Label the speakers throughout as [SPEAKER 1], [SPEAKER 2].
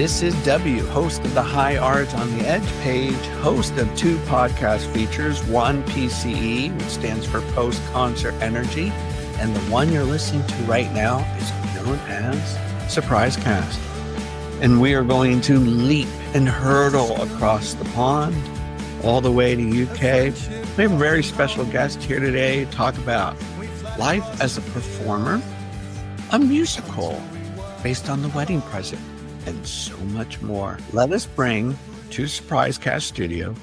[SPEAKER 1] This is W, host of the High Art on the Edge page, host of 2 podcast features, one PCE, which stands for Post Concert Energy, and the one you're listening to right now is known as Surprise Cast. And we are going to leap and hurtle across the pond all the way to UK. We have a very special guest here today to talk about life as a performer, a musical based on The Wedding Present, and so much more. Let us bring to Surprise Cast Studio,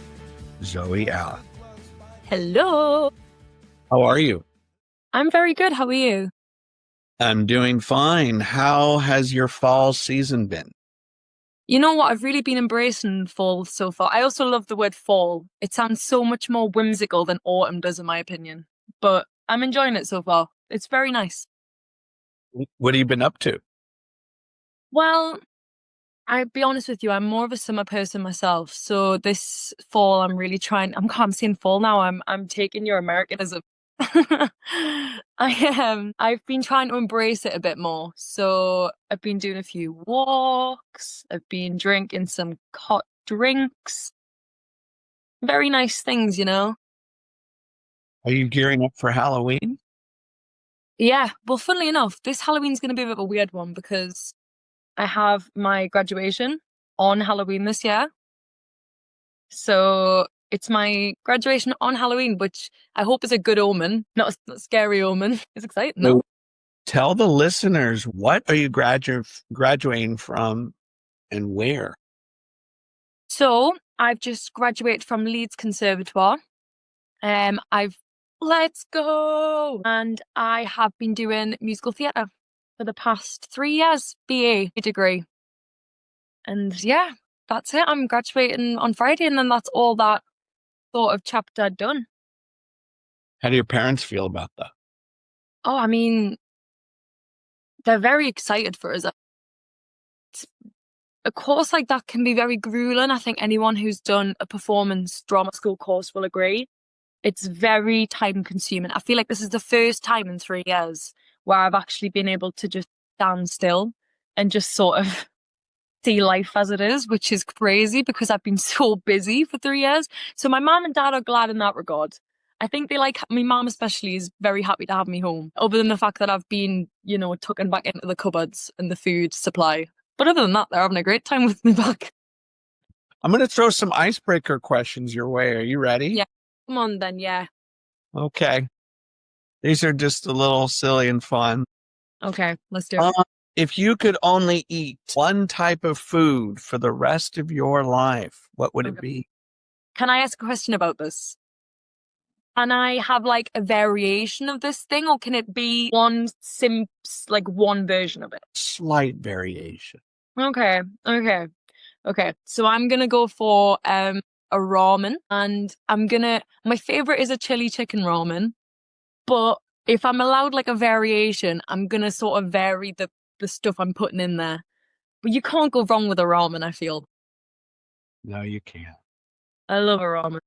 [SPEAKER 1] Zoe Allan.
[SPEAKER 2] Hello.
[SPEAKER 1] How are you?
[SPEAKER 2] I'm very good. How are you?
[SPEAKER 1] I'm doing fine. How has your fall season been?
[SPEAKER 2] You know what? I've really been embracing fall so far. I also love the word fall. It sounds so much more whimsical than autumn does, in my opinion. But I'm enjoying it so far. It's very nice.
[SPEAKER 1] What have you been up to?
[SPEAKER 2] Well, I'll be honest with you, I'm more of a summer person myself. So this fall, I'm really trying. I'm saying fall now. I'm taking your Americanism. I've been trying to embrace it a bit more. So I've been doing a few walks. I've been drinking some hot drinks. Very nice things, you know.
[SPEAKER 1] Are you gearing up for Halloween?
[SPEAKER 2] Yeah. Well, funnily enough, this Halloween's going to be a bit of a weird one because I have my graduation on Halloween this year. So it's my graduation on Halloween, which I hope is a good omen, not a scary omen. It's exciting, though.
[SPEAKER 1] So tell the listeners, what are you graduating from and where?
[SPEAKER 2] So I've just graduated from Leeds Conservatoire. Let's go! And I have been doing musical theatre for the past 3 years, BA degree. And yeah, that's it. I'm graduating on Friday, and then that's all that sort of chapter done.
[SPEAKER 1] How do your parents feel about that?
[SPEAKER 2] Oh, I mean, they're very excited for us. A course like that can be very grueling. I think anyone who's done a performance drama school course will agree. It's very time consuming. I feel like this is the first time in 3 years where I've actually been able to just stand still and just sort of see life as it is, which is crazy because I've been so busy for 3 years. So my mom and dad are glad in that regard. I think they like, my mom especially is very happy to have me home, other than the fact that I've been, tucking back into the cupboards and the food supply. But other than that, they're having a great time with me back.
[SPEAKER 1] I'm going to throw some icebreaker questions your way. Are you ready?
[SPEAKER 2] Yeah. Come on then, yeah.
[SPEAKER 1] Okay. These are just a little silly and fun.
[SPEAKER 2] Okay, let's do it.
[SPEAKER 1] If you could only eat one type of food for the rest of your life, what would it be?
[SPEAKER 2] Can I ask a question about this? Can I have like a variation of this thing, or can it be one version of it?
[SPEAKER 1] Slight variation.
[SPEAKER 2] Okay. So I'm gonna go for a ramen, and my favorite is a chili chicken ramen, but if I'm allowed like a variation, I'm gonna sort of vary the stuff I'm putting in there. But you can't go wrong with a ramen, I feel.
[SPEAKER 1] No, you can't.
[SPEAKER 2] I love a ramen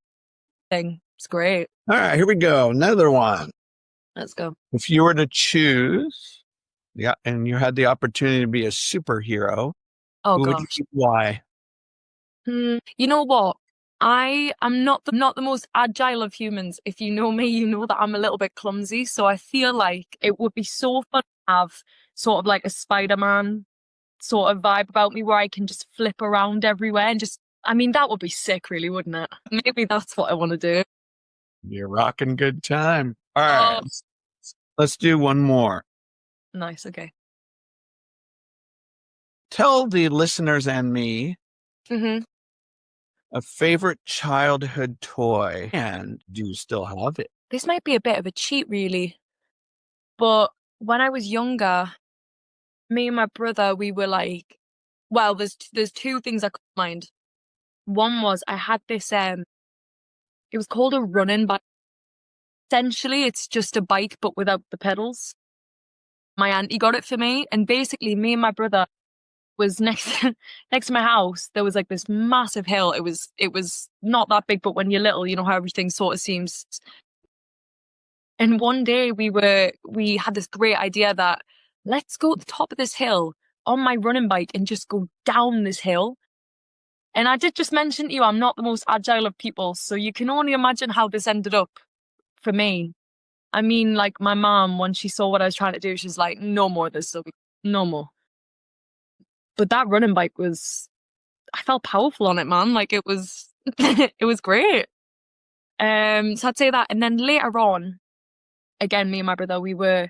[SPEAKER 2] thing. It's great.
[SPEAKER 1] All right, here we go. Another one.
[SPEAKER 2] Let's go.
[SPEAKER 1] If you were to choose, and you had the opportunity to be a superhero,
[SPEAKER 2] who
[SPEAKER 1] would you be? Why?
[SPEAKER 2] You know what? I am not the most agile of humans. If you know me, you know that I'm a little bit clumsy. So I feel like it would be so fun to have sort of like a Spider-Man sort of vibe about me where I can just flip around everywhere and that would be sick, really, wouldn't it? Maybe that's what I want to do.
[SPEAKER 1] You're rocking good time. All right. Let's do one more.
[SPEAKER 2] Nice. Okay.
[SPEAKER 1] Tell the listeners and me a favorite childhood toy, and do you still have it?
[SPEAKER 2] This might be a bit of a cheat, really. But when I was younger, me and my brother, we were like, well, there's 2 things I could mind. One was I had this, it was called a running bike. Essentially, it's just a bike, but without the pedals. My auntie got it for me. And basically, me and my brother was next to my house. There was like this massive hill. It was not that big, but when you're little, you know how everything sort of seems. And one day we had this great idea that let's go to the top of this hill, on my running bike and just go down this hill. And I did just mention to you, I'm not the most agile of people. So you can only imagine how this ended up for me. I mean, like my mom, when she saw what I was trying to do, she's like, no more of this, Sophie. No more. But that running bike I felt powerful on it, man. Like it was, it was great. So I'd say that. And then later on, again, me and my brother, we were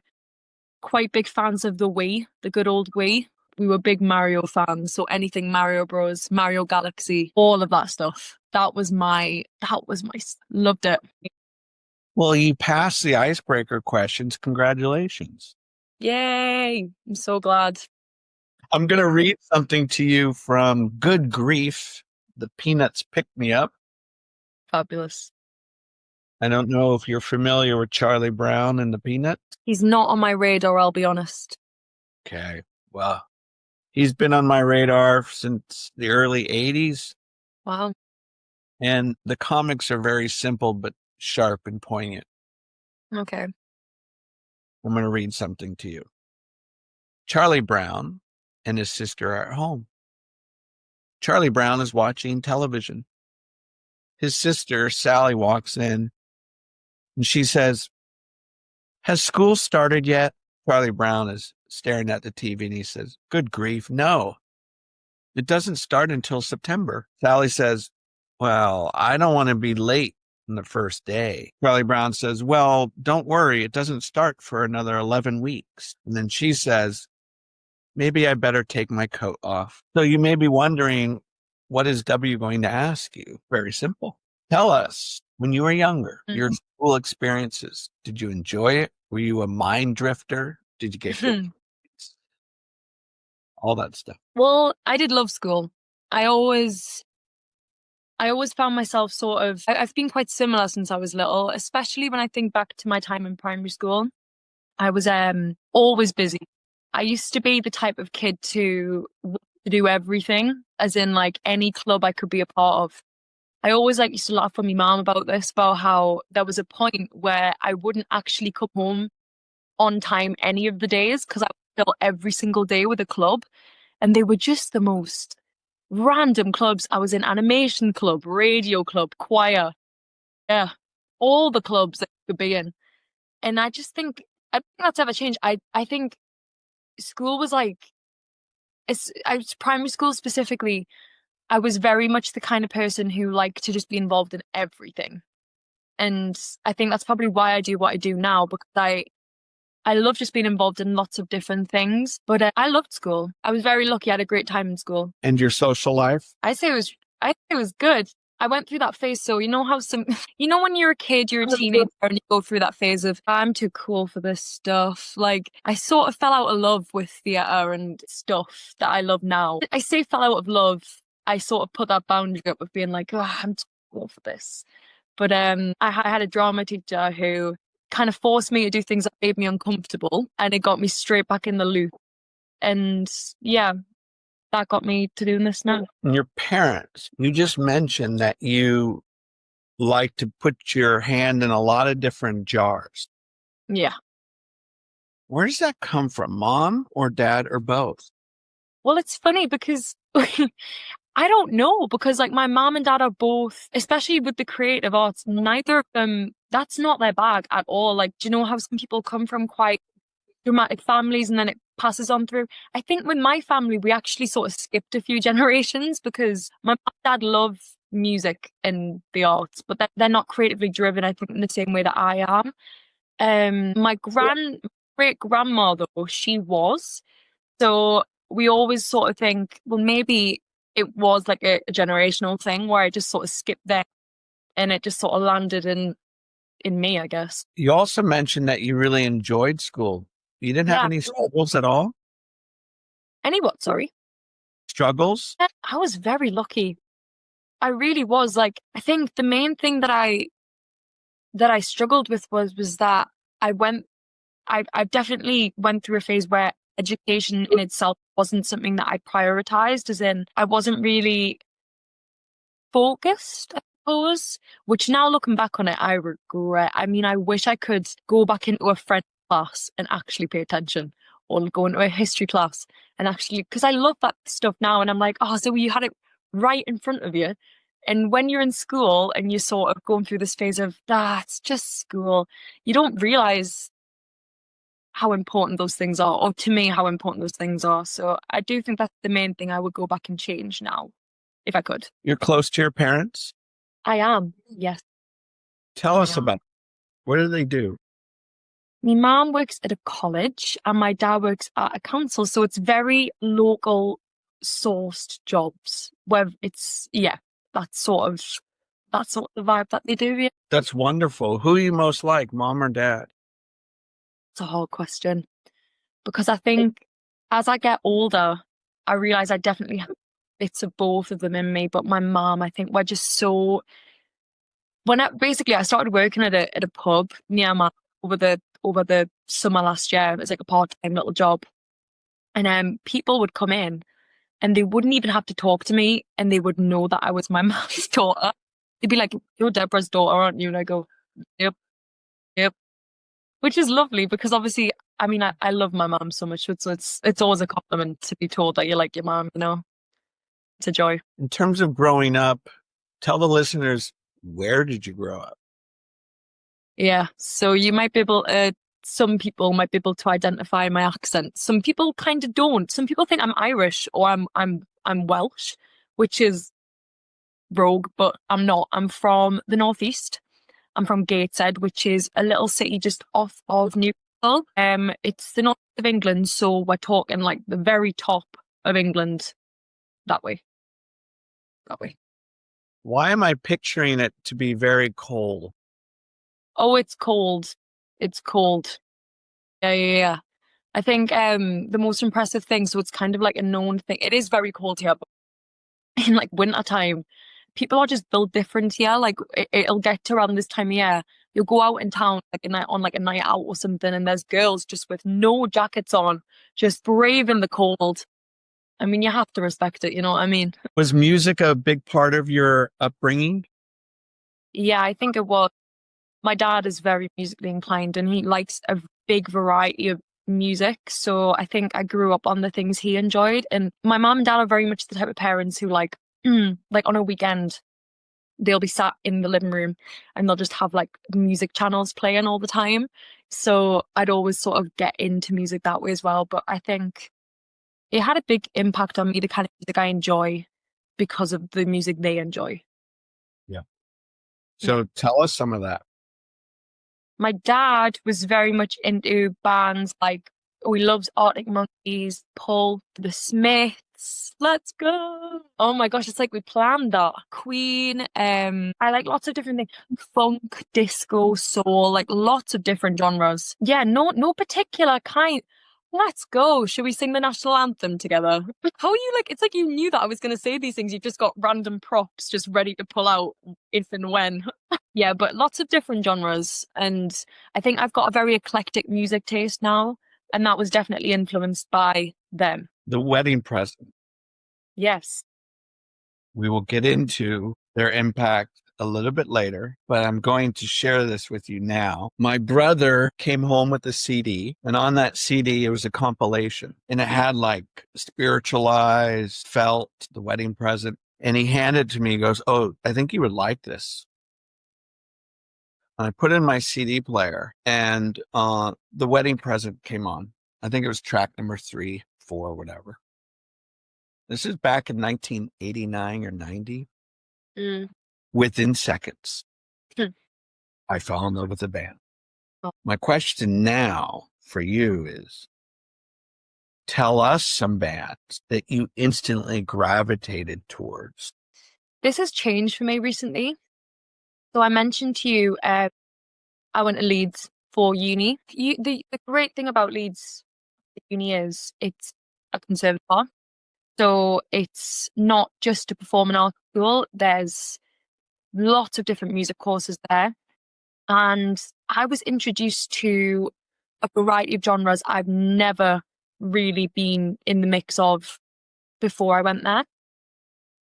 [SPEAKER 2] quite big fans of the Wii, the good old Wii. We were big Mario fans. So anything Mario Bros, Mario Galaxy, all of that stuff. Loved it.
[SPEAKER 1] Well, you passed the icebreaker questions. Congratulations.
[SPEAKER 2] Yay. I'm so glad.
[SPEAKER 1] I'm going to read something to you from Good Grief, the Peanuts Pick Me Up.
[SPEAKER 2] Fabulous.
[SPEAKER 1] I don't know if you're familiar with Charlie Brown and the Peanuts.
[SPEAKER 2] He's not on my radar, I'll be honest.
[SPEAKER 1] Okay. Well, he's been on my radar since the early 80s.
[SPEAKER 2] Wow.
[SPEAKER 1] And the comics are very simple, but sharp and poignant.
[SPEAKER 2] Okay.
[SPEAKER 1] I'm going to read something to you. Charlie Brown and his sister are at home. Charlie Brown is watching television. His sister, Sally, walks in and she says, "Has school started yet?" Charlie Brown is staring at the TV and he says, "Good grief, no. It doesn't start until September." Sally says, "Well, I don't want to be late on the first day." Charlie Brown says, "Well, don't worry. It doesn't start for another 11 weeks. And then she says, "Maybe I better take my coat off." So you may be wondering, what is W going to ask you? Very simple. Tell us, when you were younger, your school experiences. Did you enjoy it? Were you a mind drifter? Did you get good grades? All that stuff.
[SPEAKER 2] Well, I did love school. I always found myself I've been quite similar since I was little, especially when I think back to my time in primary school. I was always busy. I used to be the type of kid to do everything, as in like any club I could be a part of. I always used to laugh with my mom about this, about how there was a point where I wouldn't actually come home on time any of the days because I would fill every single day with a club. And they were just the most random clubs. I was in animation club, radio club, choir. Yeah, all the clubs that you could be in. And I don't think that's ever changed. I think school was primary school specifically, I was very much the kind of person who liked to just be involved in everything. And I think that's probably why I do what I do now, because I love just being involved in lots of different things. But I loved school. I was very lucky. I had a great time in school.
[SPEAKER 1] And your social life?
[SPEAKER 2] I say it was good. I went through that phase. So you know how when you're a kid, you're a teenager and you go through that phase of, I'm too cool for this stuff. Like I sort of fell out of love with theatre and stuff that I love now. I say fell out of love. I sort of put that boundary up of being like, oh, I'm too cool for this. But I had a drama teacher who kind of forced me to do things that made me uncomfortable, and it got me straight back in the loop. And yeah, that got me to doing this now.
[SPEAKER 1] And your parents, you just mentioned that you like to put your hand in a lot of different jars.
[SPEAKER 2] Yeah.
[SPEAKER 1] Where does that come from? Mom or dad or both?
[SPEAKER 2] Well, it's funny because I don't know, because my mom and dad are both, especially with the creative arts, neither of them, that's not their bag at all. Do you know how some people come from quite dramatic families and then it passes on through? I think with my family, we actually sort of skipped a few generations because my mom and dad love music and the arts, but they're not creatively driven, I think, in the same way that I am. My great grandma, though, she was. So we always sort of think, well, maybe it was a generational thing where I just sort of skipped there and it just sort of landed in me, I guess.
[SPEAKER 1] You also mentioned that you really enjoyed school. You didn't have any struggles at all?
[SPEAKER 2] Any what, sorry?
[SPEAKER 1] Struggles?
[SPEAKER 2] I was very lucky. I really was. I think the main thing that I struggled with was that I definitely went through a phase where education in itself wasn't something that I prioritized, as in I wasn't really focused, I suppose, which now looking back on it, I regret. I mean, I wish I could go back into a French class and actually pay attention, or go into a history class and actually, because I love that stuff now, and I'm like, oh, so you had it right in front of you. And when you're in school and you're sort of going through this phase of, it's just school, you don't realize how important those things are, or to me, how important those things are. So I do think that's the main thing I would go back and change now, if I could.
[SPEAKER 1] You're close to your parents?
[SPEAKER 2] I am, yes.
[SPEAKER 1] Tell us about, what do they do?
[SPEAKER 2] My mum works at a college and my dad works at a council. So it's very local sourced jobs where it's, that's sort of the vibe that they do. Yeah.
[SPEAKER 1] That's wonderful. Who you most like, mom or dad?
[SPEAKER 2] It's a hard question because I think as I get older, I realize I definitely have bits of both of them in me. But my mum, I think we're just so, I started working at a pub near my, over the summer last year. It was like a part-time little job. And people would come in and they wouldn't even have to talk to me and they would know that I was my mum's daughter. They'd be like, "You're Deborah's daughter, aren't you?" And I go, "Yep, yep." Which is lovely because obviously, I mean, I love my mum so much. So it's always a compliment to be told that you like your mum, you know? It's a joy.
[SPEAKER 1] In terms of growing up, tell the listeners, where did you grow up?
[SPEAKER 2] Yeah. So you might be able, some people might be able to identify my accent. Some people kind of don't. Some people think I'm Irish or I'm Welsh, which is rogue, but I'm not. I'm from the northeast. I'm from Gateshead, which is a little city just off of Newcastle. It's the north of England, so we're talking like the very top of England, that way. That way.
[SPEAKER 1] Why am I picturing it to be very cold?
[SPEAKER 2] Oh, it's cold. It's cold. Yeah. I think the most impressive thing, so it's kind of like a known thing. It is very cold here, but in like winter time, people are just built different here. Like it'll get to around this time of year, you'll go out in town like a night out or something, and there's girls just with no jackets on, just braving the cold. I mean, you have to respect it, you know what I mean?
[SPEAKER 1] Was music a big part of your upbringing?
[SPEAKER 2] Yeah, I think it was. My dad is very musically inclined and he likes a big variety of music. So I think I grew up on the things he enjoyed. And my mom and dad are very much the type of parents who like on a weekend, they'll be sat in the living room and they'll just have like music channels playing all the time. So I'd always sort of get into music that way as well. But I think it had a big impact on me, the kind of music I enjoy because of the music they enjoy.
[SPEAKER 1] Yeah. So tell us some of that.
[SPEAKER 2] My dad was very much into bands like, he loves Arctic Monkeys, Pulp, The Smiths. Let's go. Oh my gosh, it's like we planned that. Queen. I like lots of different things. Funk, disco, soul, like lots of different genres. Yeah, no particular kind. Let's go. Should we sing the national anthem together? How are you like, it's like you knew that I was going to say these things. You've just got random props just ready to pull out if and when. Yeah, but lots of different genres. And I think I've got a very eclectic music taste now. And that was definitely influenced by them.
[SPEAKER 1] The Wedding Present.
[SPEAKER 2] Yes.
[SPEAKER 1] We will get into their impact a little bit later, but I'm going to share this with you now. My brother came home with a CD, and on that CD, it was a compilation, and it had like Spiritualized, Felt, The Wedding Present, and he handed it to me. He goes, "Oh, I think you would like this." And I put in my CD player, and The Wedding Present came on. I think it was track number 3, 4, whatever. This is back in 1989 or 90. Within seconds, I fell in love with the band.
[SPEAKER 2] Oh.
[SPEAKER 1] My question now for you is, tell us some bands that you instantly gravitated towards.
[SPEAKER 2] This has changed for me recently. So I mentioned to you, I went to Leeds for uni. The great thing about Leeds uni is it's a conservatoire. So it's not just a performing arts school. There's lots of different music courses there. And I was introduced to a variety of genres I've never really been in the mix of before I went there.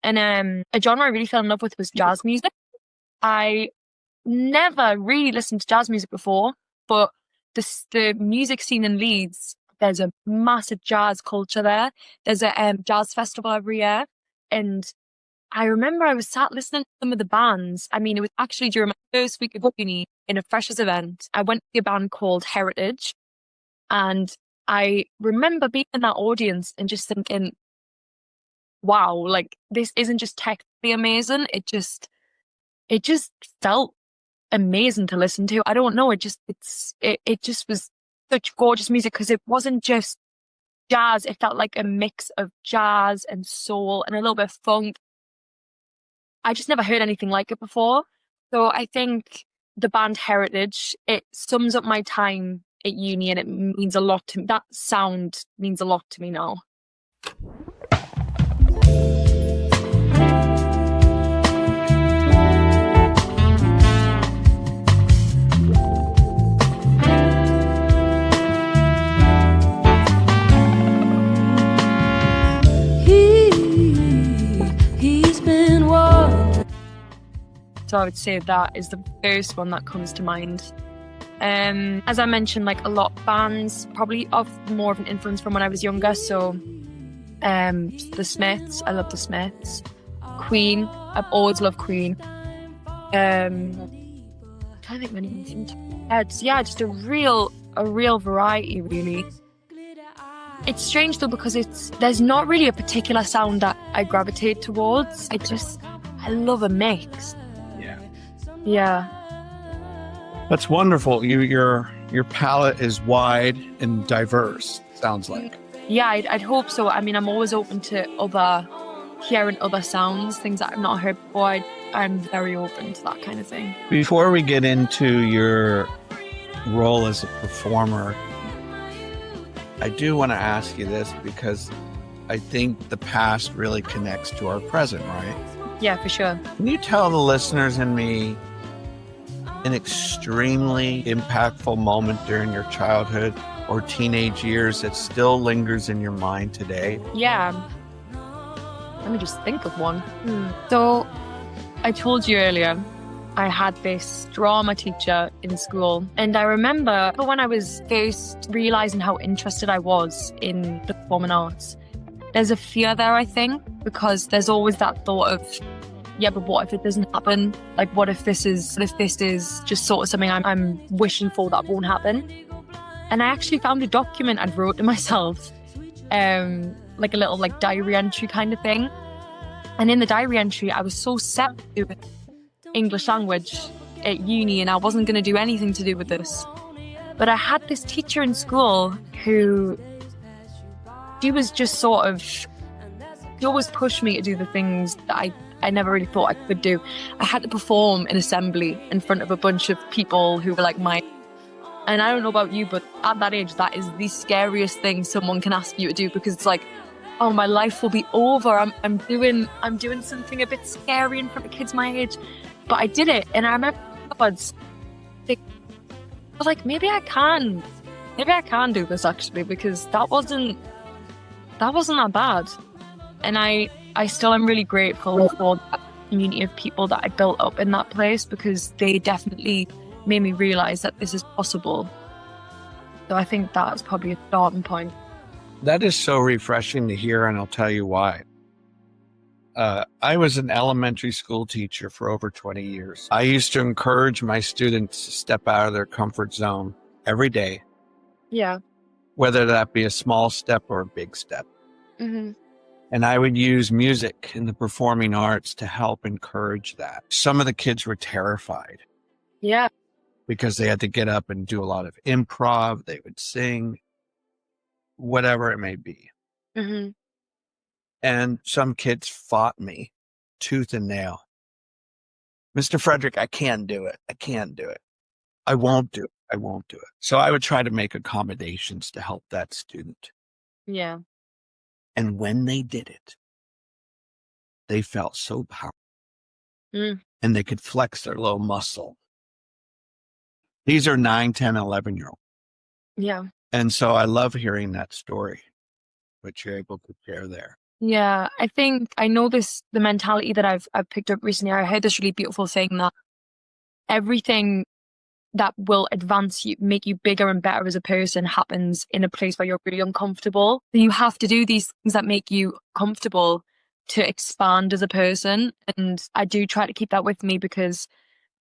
[SPEAKER 2] And a genre I really fell in love with was jazz music. I never really listened to jazz music before, but the music scene in Leeds there's a massive jazz culture there. There's a jazz festival every year. And I remember I was sat listening to some of the bands. I mean, it was actually during my first week of uni in a freshers event. I went to a band called Heritage. And I remember being in that audience and just thinking, wow, like this isn't just technically amazing. It just felt amazing to listen to. I don't know. It just was such gorgeous music because it wasn't just jazz. It felt like a mix of jazz and soul and a little bit of funk. I just never heard anything like it before. So I think the band Heritage, it sums up my time at uni and it means a lot to me. That sound means a lot to me now. So I would say that is the first one that comes to mind. As I mentioned, like a lot of bands probably of more of an influence from when I was younger. So the Smiths, I love the Smiths. Queen, I've always loved Queen. I don't think many things. Yeah, just a real variety, really. It's strange though because there's not really a particular sound that I gravitate towards. I love a mix. Yeah.
[SPEAKER 1] That's wonderful. Your palette is wide and diverse, sounds like.
[SPEAKER 2] Yeah, I'd hope so. I mean, I'm always open to hearing other sounds, things that I've not heard before. I'm very open to that kind of thing.
[SPEAKER 1] Before we get into your role as a performer, I do want to ask you this because I think the past really connects to our present, right?
[SPEAKER 2] Yeah, for sure.
[SPEAKER 1] Can you tell the listeners and me an extremely impactful moment during your childhood or teenage years that still lingers in your mind today?
[SPEAKER 2] Yeah. Let me just think of one. So I told you earlier, I had this drama teacher in school. And I remember when I was first realizing how interested I was in the performing arts, there's a fear there, I think, because there's always that thought of, yeah, but what if it doesn't happen? Like, what if this is just sort of something I'm wishing for that won't happen? And I actually found a document I'd wrote to myself, like a little like diary entry kind of thing. And in the diary entry, I was so set to English language at uni and I wasn't going to do anything to do with this. But I had this teacher in school who, she was just sort of, she always pushed me to do the things that I never really thought I could do. I had to perform in assembly in front of a bunch of people who were like mine. And I don't know about you, but at that age, that is the scariest thing someone can ask you to do because it's like, oh, my life will be over. I'm doing something a bit scary in front of kids my age. But I did it. And I remember I was like, maybe I can do this actually, because that wasn't that bad. And I still am really grateful for that community of people that I built up in that place because they definitely made me realize that this is possible. So I think that's probably a starting point.
[SPEAKER 1] That is so refreshing to hear, and I'll tell you why. I was an elementary school teacher for over 20 years. I used to encourage my students to step out of their comfort zone every day.
[SPEAKER 2] Yeah.
[SPEAKER 1] Whether that be a small step or a big step.
[SPEAKER 2] Mm-hmm.
[SPEAKER 1] And I would use music in the performing arts to help encourage that. Some of the kids were terrified.
[SPEAKER 2] Yeah.
[SPEAKER 1] Because they had to get up and do a lot of improv. They would sing, whatever it may be.
[SPEAKER 2] Mm-hmm.
[SPEAKER 1] And some kids fought me tooth and nail. Mr. Frederick, I can't do it. I can't do it. I won't do it. I won't do it. So I would try to make accommodations to help that student.
[SPEAKER 2] Yeah.
[SPEAKER 1] And when they did it, they felt so powerful. And they could flex their low muscle. These are 9, 10, 11-year-olds.
[SPEAKER 2] Yeah.
[SPEAKER 1] And so I love hearing that story, which you're able to share there.
[SPEAKER 2] Yeah, I think I know the mentality that I've picked up recently. I heard this really beautiful thing that everything that will advance you, make you bigger and better as a person happens in a place where you're really uncomfortable. So you have to do these things that make you comfortable to expand as a person. And I do try to keep that with me because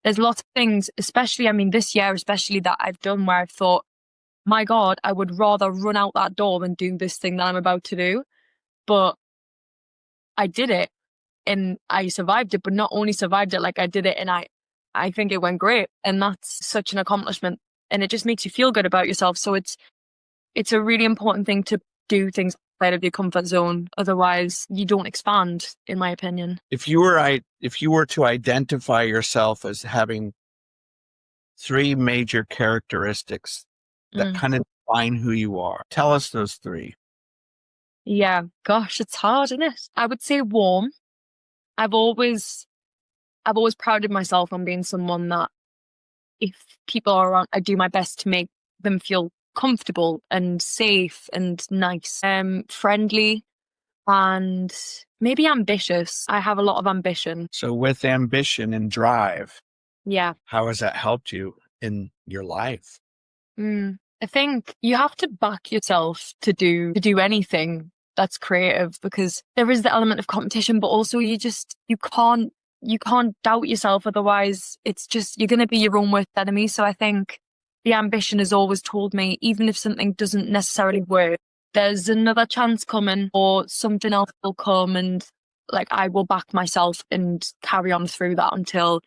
[SPEAKER 2] there's lots of things, especially, I mean, this year, especially that I've done where I've thought, my God, I would rather run out that door than do this thing that I'm about to do. But I did it and I survived it, but not only survived it, like I did it and I think it went great. And that's such an accomplishment. And it just makes you feel good about yourself. So it's a really important thing to do things outside of your comfort zone. Otherwise you don't expand, in my opinion.
[SPEAKER 1] If you were to identify yourself as having 3 major characteristics that kind of define who you are, tell us those 3.
[SPEAKER 2] Yeah, gosh, it's hard, isn't it? I would say warm. I've always prided myself on being someone that if people are around, I do my best to make them feel comfortable and safe and nice. Friendly and maybe ambitious. I have a lot of ambition.
[SPEAKER 1] So with ambition and drive,
[SPEAKER 2] Yeah.
[SPEAKER 1] how has that helped you in your life?
[SPEAKER 2] I think you have to back yourself to do anything that's creative, because there is the element of competition, but also you can't doubt yourself. Otherwise it's just, you're going to be your own worst enemy. So I think the ambition has always told me, even if something doesn't necessarily work, there's another chance coming or something else will come, and like I will back myself and carry on through that until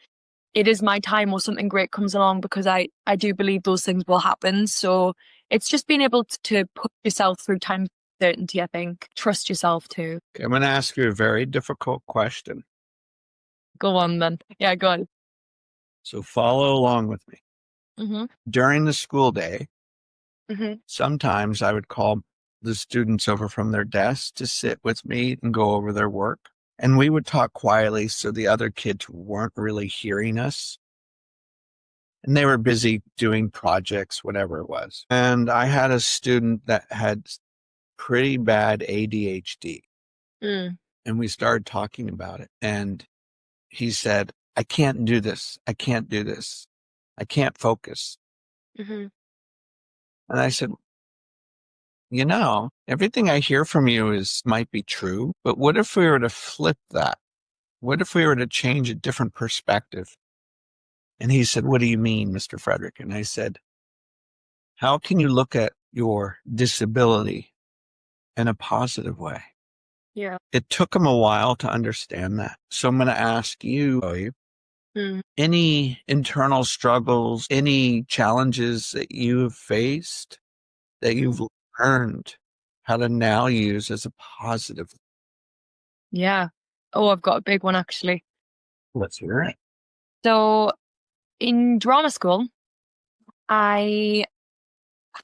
[SPEAKER 2] it is my time or something great comes along, because I do believe those things will happen. So it's just being able to put yourself through time certainty, I think. Trust yourself too.
[SPEAKER 1] Okay, I'm going to ask you a very difficult question.
[SPEAKER 2] Go on then. Yeah, go on.
[SPEAKER 1] So follow along with me.
[SPEAKER 2] Mm-hmm.
[SPEAKER 1] During the school day,
[SPEAKER 2] Mm-hmm.
[SPEAKER 1] sometimes I would call the students over from their desks to sit with me and go over their work. And we would talk quietly so the other kids weren't really hearing us. And they were busy doing projects, whatever it was. And I had a student that had pretty bad ADHD. And we started talking about it. And he said, I can't do this. I can't do this. I can't focus.
[SPEAKER 2] Mm-hmm.
[SPEAKER 1] And I said, you know, everything I hear from you might be true, but what if we were to flip that? What if we were to change a different perspective? And he said, what do you mean, Mr. Frederick? And I said, how can you look at your disability in a positive way?
[SPEAKER 2] Yeah.
[SPEAKER 1] It took him a while to understand that. So I'm going to ask you, any internal struggles, any challenges that you have faced that you've learned how to now use as a positive?
[SPEAKER 2] Yeah. Oh, I've got a big one actually.
[SPEAKER 1] Let's hear it.
[SPEAKER 2] So in drama school, I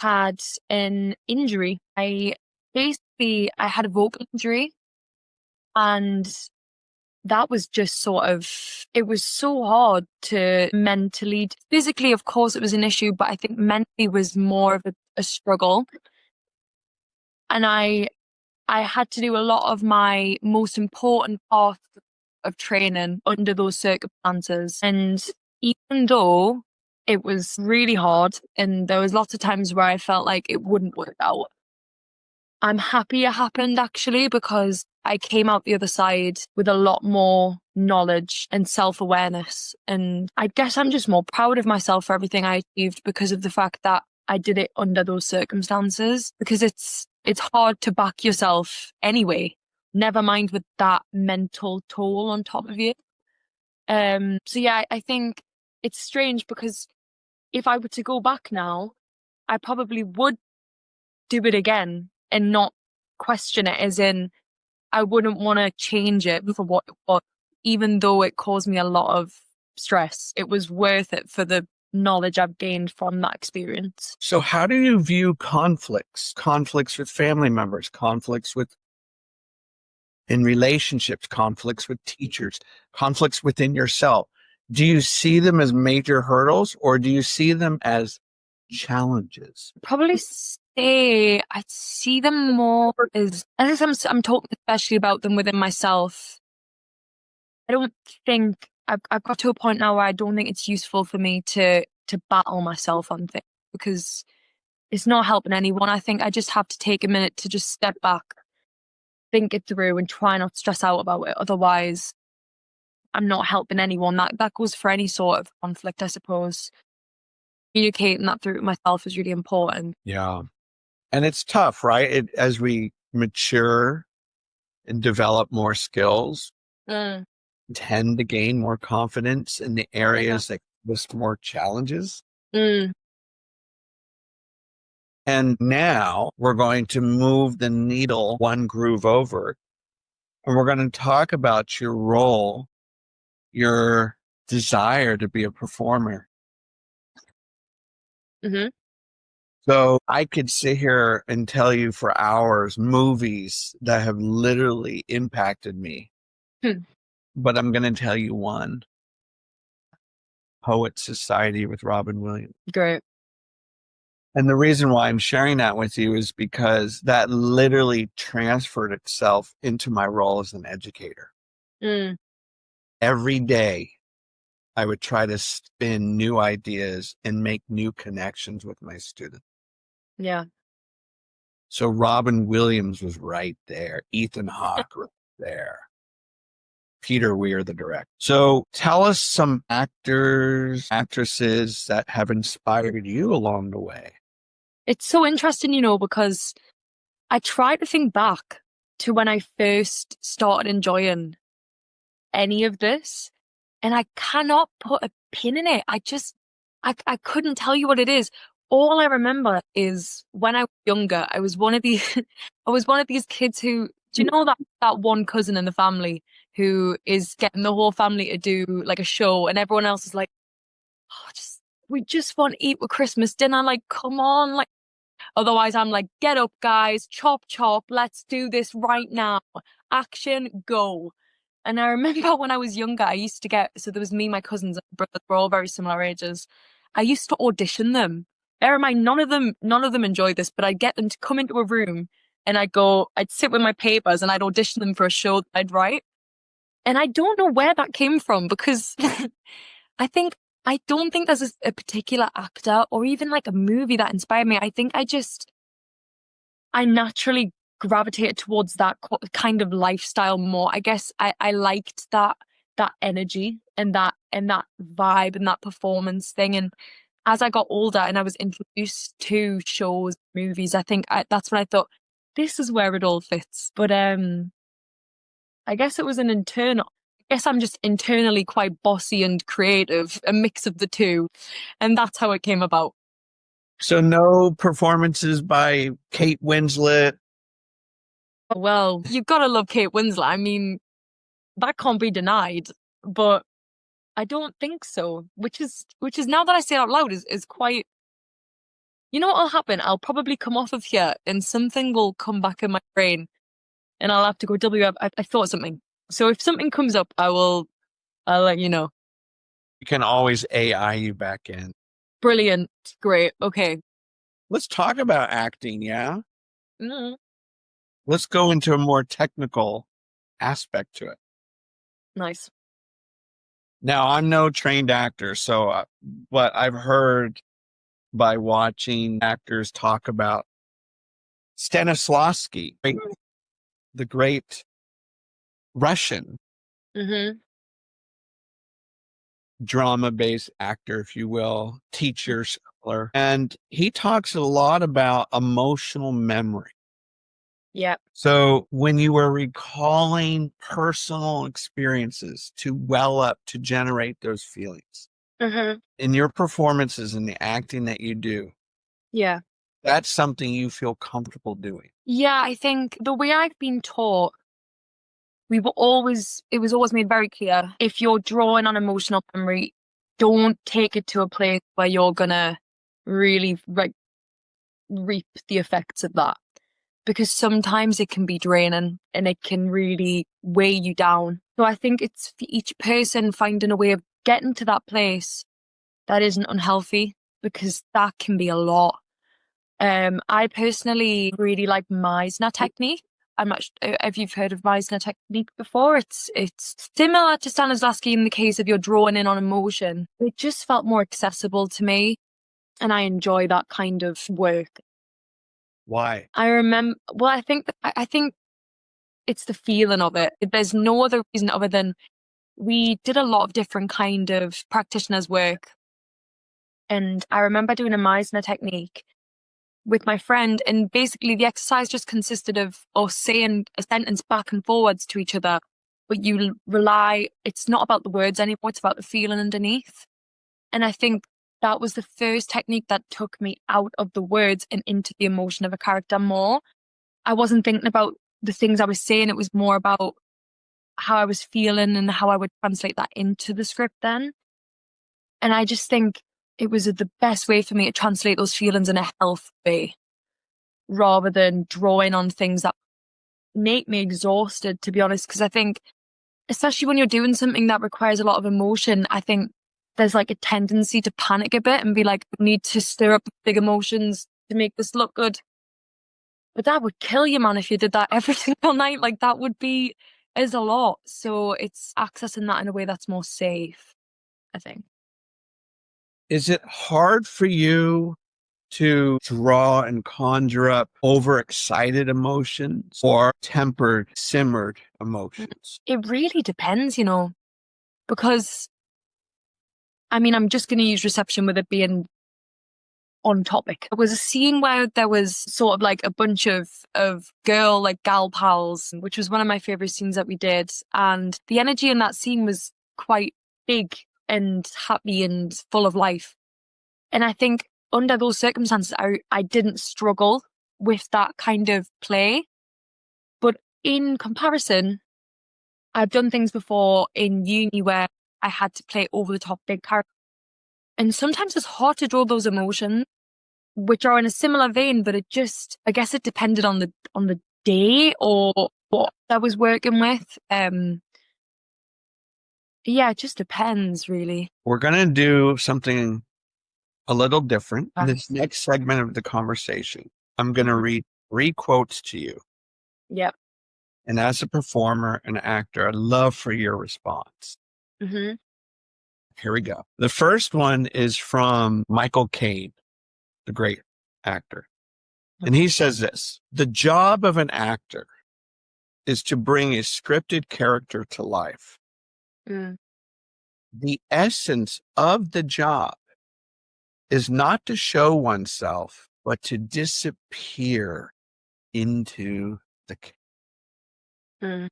[SPEAKER 2] had an injury. I had a vocal injury, and that was just it was so hard to mentally, physically, of course it was an issue, but I think mentally was more of a struggle. And I had to do a lot of my most important parts of training under those circumstances. And even though it was really hard and there was lots of times where I felt like it wouldn't work out, I'm happy it happened actually, because I came out the other side with a lot more knowledge and self-awareness. And I guess I'm just more proud of myself for everything I achieved because of the fact that I did it under those circumstances, because it's hard to back yourself anyway, never mind with that mental toll on top of you. So yeah, I think it's strange because if I were to go back now, I probably would do it again and not question it, as in I wouldn't want to change it for what it was, even though it caused me a lot of stress. It was worth it for the knowledge I've gained from that experience.
[SPEAKER 1] So how do you view conflicts? Conflicts with family members, conflicts in relationships, conflicts with teachers, conflicts within yourself. Do you see them as major hurdles or do you see them as challenges?
[SPEAKER 2] Probably say I see them more as I'm talking especially about them within myself. I don't think I've got to a point now where I don't think it's useful for me to to battle myself on things, because it's not helping anyone. I think I just have to take a minute to just step back, think it through, and try not stress out about it. Otherwise, I'm not helping anyone. That goes for any sort of conflict, I suppose. Communicating that through myself is really important.
[SPEAKER 1] Yeah. And it's tough, right? As we mature and develop more skills, tend to gain more confidence in the areas that give us more challenges. And now we're going to move the needle one groove over, and we're going to talk about your role, your desire to be a performer. So I could sit here and tell you for hours movies that have literally impacted me, but I'm going to tell you one. Poet Society with Robin Williams.
[SPEAKER 2] Great.
[SPEAKER 1] And the reason why I'm sharing that with you is because that literally transferred itself into my role as an educator. Every day, I would try to spin new ideas and make new connections with my students.
[SPEAKER 2] Yeah.
[SPEAKER 1] So Robin Williams was right there. Ethan Hawke right there. Peter Weir, the director. So tell us some actors, actresses that have inspired you along the way.
[SPEAKER 2] It's so interesting, you know, because I try to think back to when I first started enjoying any of this, and I cannot put a pin in it. I couldn't tell you what it is. All I remember is when I was younger, I was one of these kids who, do you know that one cousin in the family who is getting the whole family to do like a show, and everyone else is like, oh, we just want to eat with Christmas dinner. Like, come on. Like, otherwise I'm like, get up guys, chop, let's do this right now. Action, go. And I remember when I was younger, I used to so there was me, my cousins, and brothers, we're all very similar ages. I used to audition them. Bear in mind, none of them enjoyed this, but I'd get them to come into a room and I'd sit with my papers and I'd audition them for a show that I'd write. And I don't know where that came from, because I don't think there's a particular actor or even like a movie that inspired me. I think I naturally gravitated towards that kind of lifestyle more. I guess I liked that energy and that vibe and that performance thing. And as I got older and I was introduced to shows, movies, I think that's when I thought, this is where it all fits. But I guess it was I guess I'm just internally quite bossy and creative, a mix of the two. And that's how it came about.
[SPEAKER 1] So no performances by Kate Winslet?
[SPEAKER 2] Well, you've got to love Kate Winslet. I mean, that can't be denied. But I don't think so. Which is now that I say it out loud is quite. You know what will happen? I'll probably come off of here and something will come back in my brain, and I'll have to go, I thought something. So if something comes up, I'll let you know.
[SPEAKER 1] You can always AI you back in.
[SPEAKER 2] Brilliant. Great. Okay.
[SPEAKER 1] Let's talk about acting, yeah?
[SPEAKER 2] Mm-hmm.
[SPEAKER 1] Let's go into a more technical aspect to it.
[SPEAKER 2] Nice.
[SPEAKER 1] Now, I'm no trained actor, so what I've heard by watching actors talk about Stanislavski, the great Russian drama-based actor, if you will, teacher, scholar. And he talks a lot about emotional memory.
[SPEAKER 2] Yeah.
[SPEAKER 1] So when you were recalling personal experiences to well up, to generate those feelings in your performances and the acting that you do,
[SPEAKER 2] yeah,
[SPEAKER 1] that's something you feel comfortable doing.
[SPEAKER 2] Yeah, I think the way I've been taught, it was always made very clear, if you're drawing on emotional memory, don't take it to a place where you're gonna really reap the effects of that. Because sometimes it can be draining and it can really weigh you down. So I think it's for each person finding a way of getting to that place that isn't unhealthy, because that can be a lot. I personally really like Meisner technique. I'm not sure if you've heard of Meisner technique before. It's similar to Stanislavski in the case of you're drawing in on emotion. It just felt more accessible to me, and I enjoy that kind of work.
[SPEAKER 1] Why?
[SPEAKER 2] I remember. Well, I think it's the feeling of it. There's no other reason other than we did a lot of different kind of practitioners' work, and I remember doing a Meisner technique with my friend, and basically the exercise just consisted of us saying a sentence back and forwards to each other, but you rely, it's not about the words anymore, it's about the feeling underneath. And I think that was the first technique that took me out of the words and into the emotion of a character more. I wasn't thinking about the things I was saying, it was more about how I was feeling and how I would translate that into the script then. And I just think it was the best way for me to translate those feelings in a healthy way, rather than drawing on things that make me exhausted, to be honest. Because I think, especially when you're doing something that requires a lot of emotion, I think there's like a tendency to panic a bit and be like, I need to stir up big emotions to make this look good. But that would kill you, man, if you did that every single night. Like, that would be, is a lot. So it's accessing that in a way that's more safe, I think.
[SPEAKER 1] Is it hard for you to draw and conjure up overexcited emotions or tempered, simmered emotions?
[SPEAKER 2] It really depends, because, I mean, I'm just going to use reception with it being on topic. There was a scene where there was sort of like a bunch of gal pals, which was one of my favorite scenes that we did. And the energy in that scene was quite big and happy and full of life. And I think under those circumstances, I didn't struggle with that kind of play. But in comparison, I've done things before in uni where I had to play over the top big characters. And sometimes it's hard to draw those emotions, which are in a similar vein, but I guess it depended on the day or what I was working with. Yeah, it just depends, really.
[SPEAKER 1] We're going to do something a little different. In
[SPEAKER 2] Okay.
[SPEAKER 1] this next segment of the conversation, I'm going to read 3 quotes to you.
[SPEAKER 2] Yep.
[SPEAKER 1] And as a performer and actor, I'd love for your response.
[SPEAKER 2] Mm-hmm.
[SPEAKER 1] Here we go. The first one is from Michael Caine, the great actor. And he says this: the job of an actor is to bring a scripted character to life.
[SPEAKER 2] Mm.
[SPEAKER 1] The essence of the job is not to show oneself, but to disappear into the.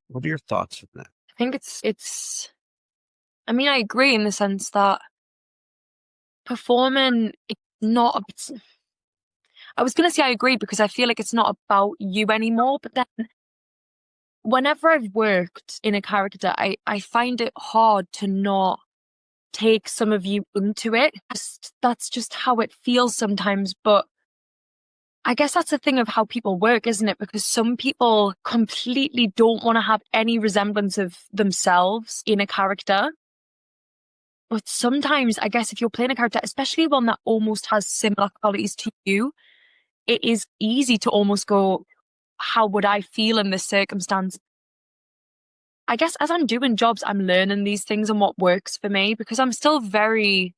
[SPEAKER 1] What are your thoughts on that?
[SPEAKER 2] I think it's. I mean, I agree in the sense that performing, it's not. I was going to say I agree because I feel like it's not about you anymore. But then, whenever I've worked in a character, I find it hard to not take some of you into it. That's just how it feels sometimes. But I guess that's the thing of how people work, isn't it? Because some people completely don't want to have any resemblance of themselves in a character. But sometimes, I guess, if you're playing a character, especially one that almost has similar qualities to you, it is easy to almost go, how would I feel in this circumstance? I guess as I'm doing jobs, I'm learning these things and what works for me, because I'm still very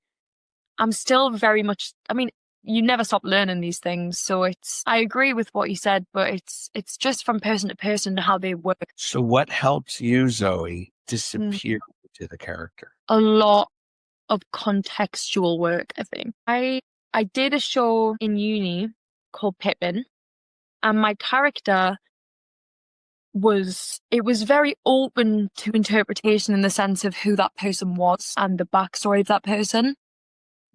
[SPEAKER 2] much, I mean, you never stop learning these things. So I agree with what you said, but it's just from person to person how they work.
[SPEAKER 1] So what helps you, Zoe, disappear to the character?
[SPEAKER 2] A lot of contextual work, I think. I did a show in uni called Pippin, and my character was very open to interpretation in the sense of who that person was and the backstory of that person.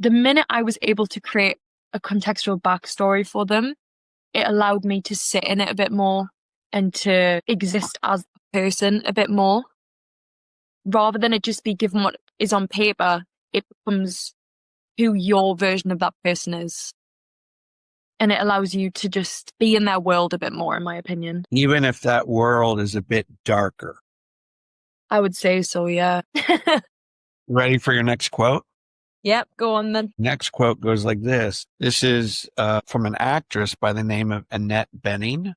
[SPEAKER 2] The minute I was able to create a contextual backstory for them, it allowed me to sit in it a bit more and to exist as a person a bit more. Rather than it just be given what is on paper, it becomes who your version of that person is. And it allows you to just be in their world a bit more, in my opinion.
[SPEAKER 1] Even if that world is a bit darker.
[SPEAKER 2] I would say so, yeah.
[SPEAKER 1] Ready for your next quote?
[SPEAKER 2] Yep, go on then.
[SPEAKER 1] Next quote goes like this. This is from an actress by the name of Annette Bening.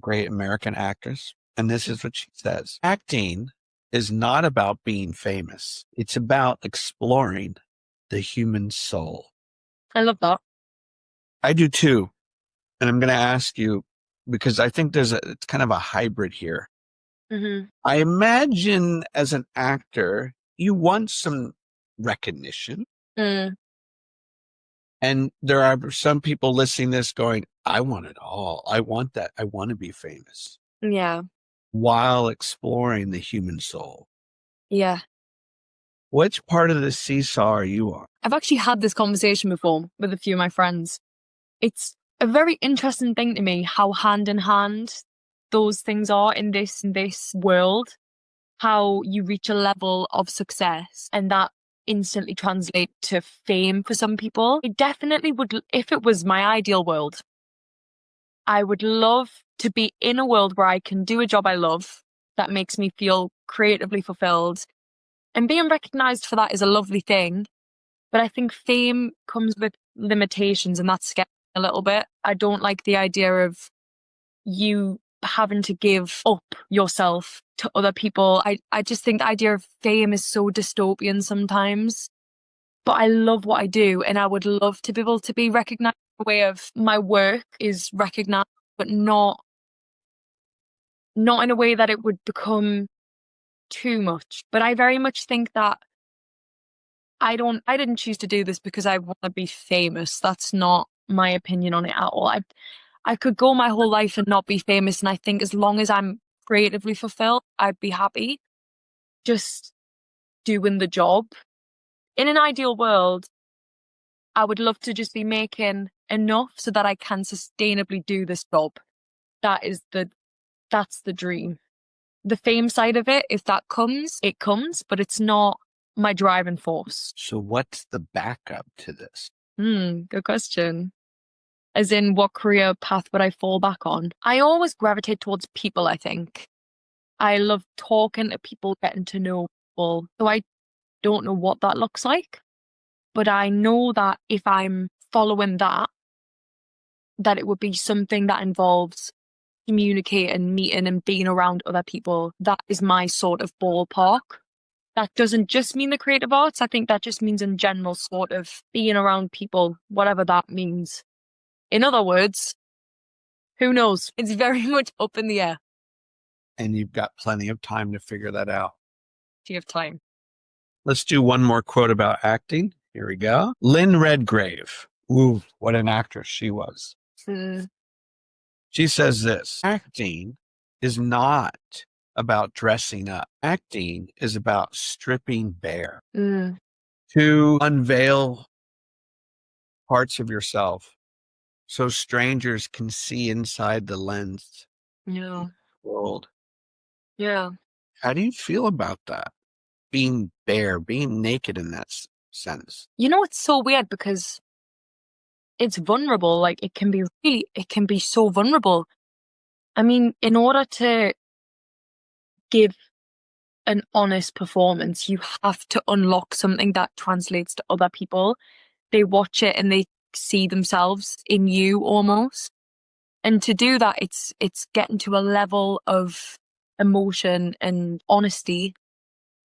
[SPEAKER 1] great American actress. And this is what she says. Acting is not about being famous. It's about exploring the human soul.
[SPEAKER 2] I love that.
[SPEAKER 1] I do too. And I'm going to ask you, because I think it's kind of a hybrid here.
[SPEAKER 2] Mm-hmm.
[SPEAKER 1] I imagine as an actor, you want some recognition.
[SPEAKER 2] Mm.
[SPEAKER 1] And there are some people listening to this going, I want it all. I want that. I want to be famous.
[SPEAKER 2] Yeah.
[SPEAKER 1] While exploring the human soul.
[SPEAKER 2] Yeah.
[SPEAKER 1] Which part of the seesaw are you on?
[SPEAKER 2] I've actually had this conversation before with a few of my friends. It's a very interesting thing to me how hand in hand those things are in this world. How you reach a level of success and that instantly translate to fame for some people. It definitely would, if it was my ideal world, I would love to be in a world where I can do a job I love that makes me feel creatively fulfilled. And being recognized for that is a lovely thing. But I think fame comes with limitations, and that scares me a little bit. I don't like the idea of you having to give up yourself to other people. I just think the idea of fame is so dystopian sometimes. But I love what I do, and I would love to be able to be recognized in a way of my work is recognized, but not in a way that it would become too much. But I very much think that I didn't choose to do this because I want to be famous. That's not my opinion on it at all. I could go my whole life and not be famous, and I think as long as I'm creatively fulfilled, I'd be happy just doing the job. In an ideal world, I would love to just be making enough so that I can sustainably do this job. That's the dream. The fame side of it, if that comes, it comes, but it's not my driving force.
[SPEAKER 1] So what's the backup to this?
[SPEAKER 2] Good question. As in, what career path would I fall back on? I always gravitate towards people, I think. I love talking to people, getting to know people. So I don't know what that looks like, but I know that if I'm following that it would be something that involves communicating, meeting and being around other people. That is my sort of ballpark. That doesn't just mean the creative arts. I think that just means in general sort of being around people, whatever that means. In other words, who knows? It's very much up in the air.
[SPEAKER 1] And you've got plenty of time to figure that out.
[SPEAKER 2] Do you have time?
[SPEAKER 1] Let's do one more quote about acting. Here we go. Lynn Redgrave. Ooh, what an actress she was. She says this: acting is not about dressing up. Acting is about stripping bare. To unveil parts of yourself so strangers can see inside the lens.
[SPEAKER 2] Yeah.
[SPEAKER 1] World.
[SPEAKER 2] Yeah.
[SPEAKER 1] How do you feel about that? Being bare, being naked in that sense.
[SPEAKER 2] You know, it's so weird because it's vulnerable. Like it can be so vulnerable. I mean, in order to give an honest performance, you have to unlock something that translates to other people. They watch it and they see themselves in you almost. And to do that, it's getting to a level of emotion and honesty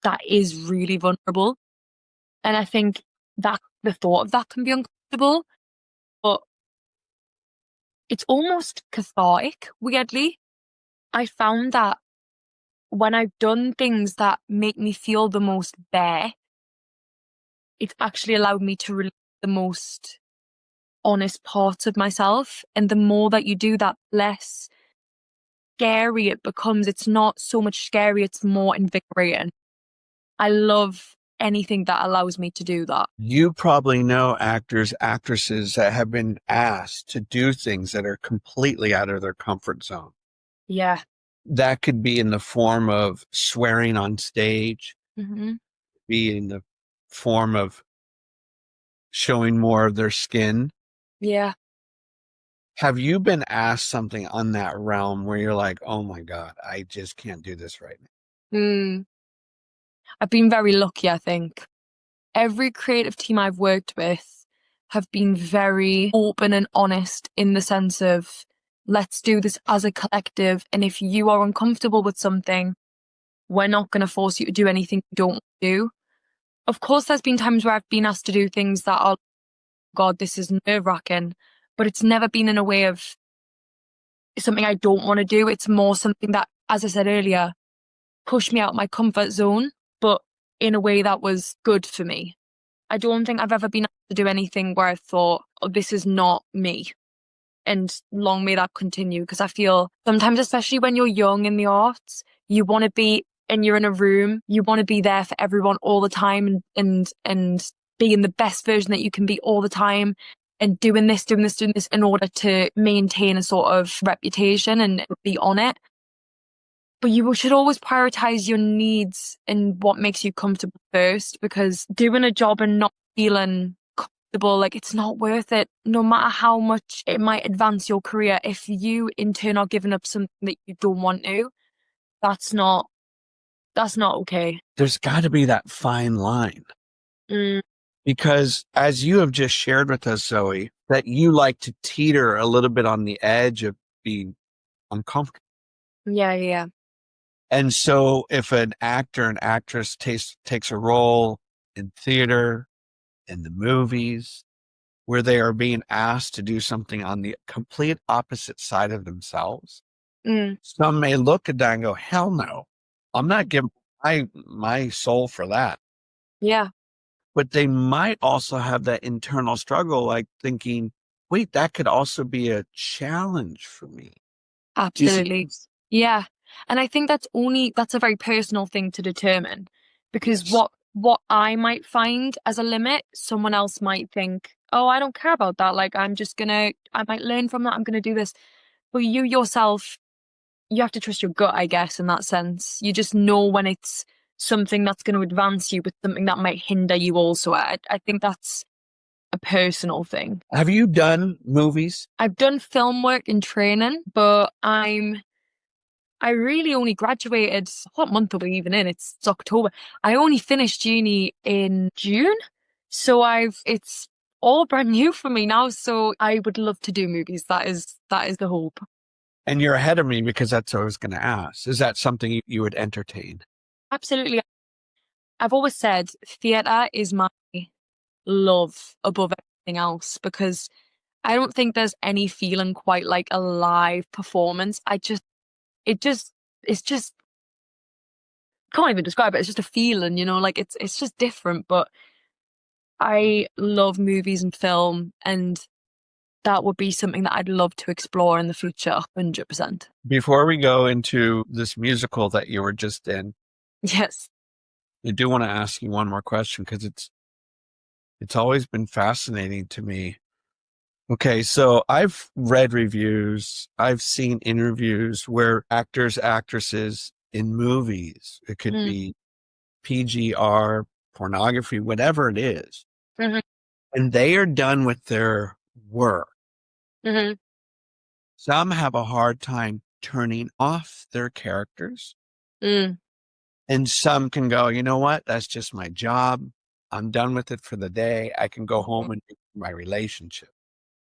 [SPEAKER 2] that is really vulnerable. And I think that the thought of that can be uncomfortable, but it's almost cathartic, weirdly. I found that when I've done things that make me feel the most bare, it's actually allowed me to release the most honest parts of myself. And the more that you do that, less scary it becomes. It's not so much scary, it's more invigorating. I love anything that allows me to do that.
[SPEAKER 1] You probably know actors, actresses that have been asked to do things that are completely out of their comfort zone.
[SPEAKER 2] Yeah.
[SPEAKER 1] That could be in the form of swearing on stage, be in the form of showing more of their skin.
[SPEAKER 2] Yeah.
[SPEAKER 1] Have you been asked something on that realm where you're like, oh my God, I just can't do this right now?
[SPEAKER 2] I've been very lucky, I think. Every creative team I've worked with have been very open and honest in the sense of let's do this as a collective. And if you are uncomfortable with something, we're not going to force you to do anything you don't want to do. Of course, there's been times where I've been asked to do things that are, God, this is nerve-wracking, but it's never been in a way of something I don't want to do. It's more something that, as I said earlier, pushed me out of my comfort zone, but in a way that was good for me. I don't think I've ever been asked to do anything where I thought, oh, this is not me. And long may that continue, because I feel sometimes, especially when you're young in the arts, you want to be, and you're in a room, you want to be there for everyone all the time and being the best version that you can be all the time and doing this in order to maintain a sort of reputation and be on it. But you should always prioritize your needs and what makes you comfortable first, because doing a job and not feeling comfortable, like, it's not worth it. No matter how much it might advance your career, if you in turn are giving up something that you don't want to, that's not okay.
[SPEAKER 1] There's got to be that fine line. Because as you have just shared with us, Zoe, that you like to teeter a little bit on the edge of being uncomfortable.
[SPEAKER 2] Yeah.
[SPEAKER 1] And so if an actor and actress takes a role in theater, in the movies, where they are being asked to do something on the complete opposite side of themselves, some may look at that and go, hell no, I'm not giving my soul for that.
[SPEAKER 2] Yeah.
[SPEAKER 1] But they might also have that internal struggle, like thinking, wait, that could also be a challenge for me.
[SPEAKER 2] Absolutely. Yeah. And I think that's a very personal thing to determine, because
[SPEAKER 1] Yes.
[SPEAKER 2] what I might find as a limit, someone else might think, oh, I don't care about that. Like, I might learn from that. I'm going to do this. But you yourself, you have to trust your gut, I guess, in that sense. You just know when it's something that's going to advance you, but something that might hinder you also. I think that's a personal thing.
[SPEAKER 1] Have you done movies?
[SPEAKER 2] I've done film work in training, but I really only graduated, what month are we even in? It's October. I only finished uni in June. So it's all brand new for me now. So I would love to do movies. That is the hope.
[SPEAKER 1] And you're ahead of me, because that's what I was going to ask. Is that something you would entertain?
[SPEAKER 2] Absolutely. I've always said theatre is my love above everything else, because I don't think there's any feeling quite like a live performance. It's just can't even describe it. It's just a feeling, like it's just different. But I love movies and film, and that would be something that I'd love to explore in the future, 100%.
[SPEAKER 1] Before we go into this musical that you were just in,
[SPEAKER 2] Yes.
[SPEAKER 1] I do want to ask you one more question, because it's always been fascinating to me. Okay, so I've read reviews, I've seen interviews where actors, actresses in movies, it could be PGR, pornography, whatever it is, and they are done with their work. Some have a hard time turning off their characters, and some can go, you know what, that's just my job. I'm done with it for the day. I can go home and do my relationship.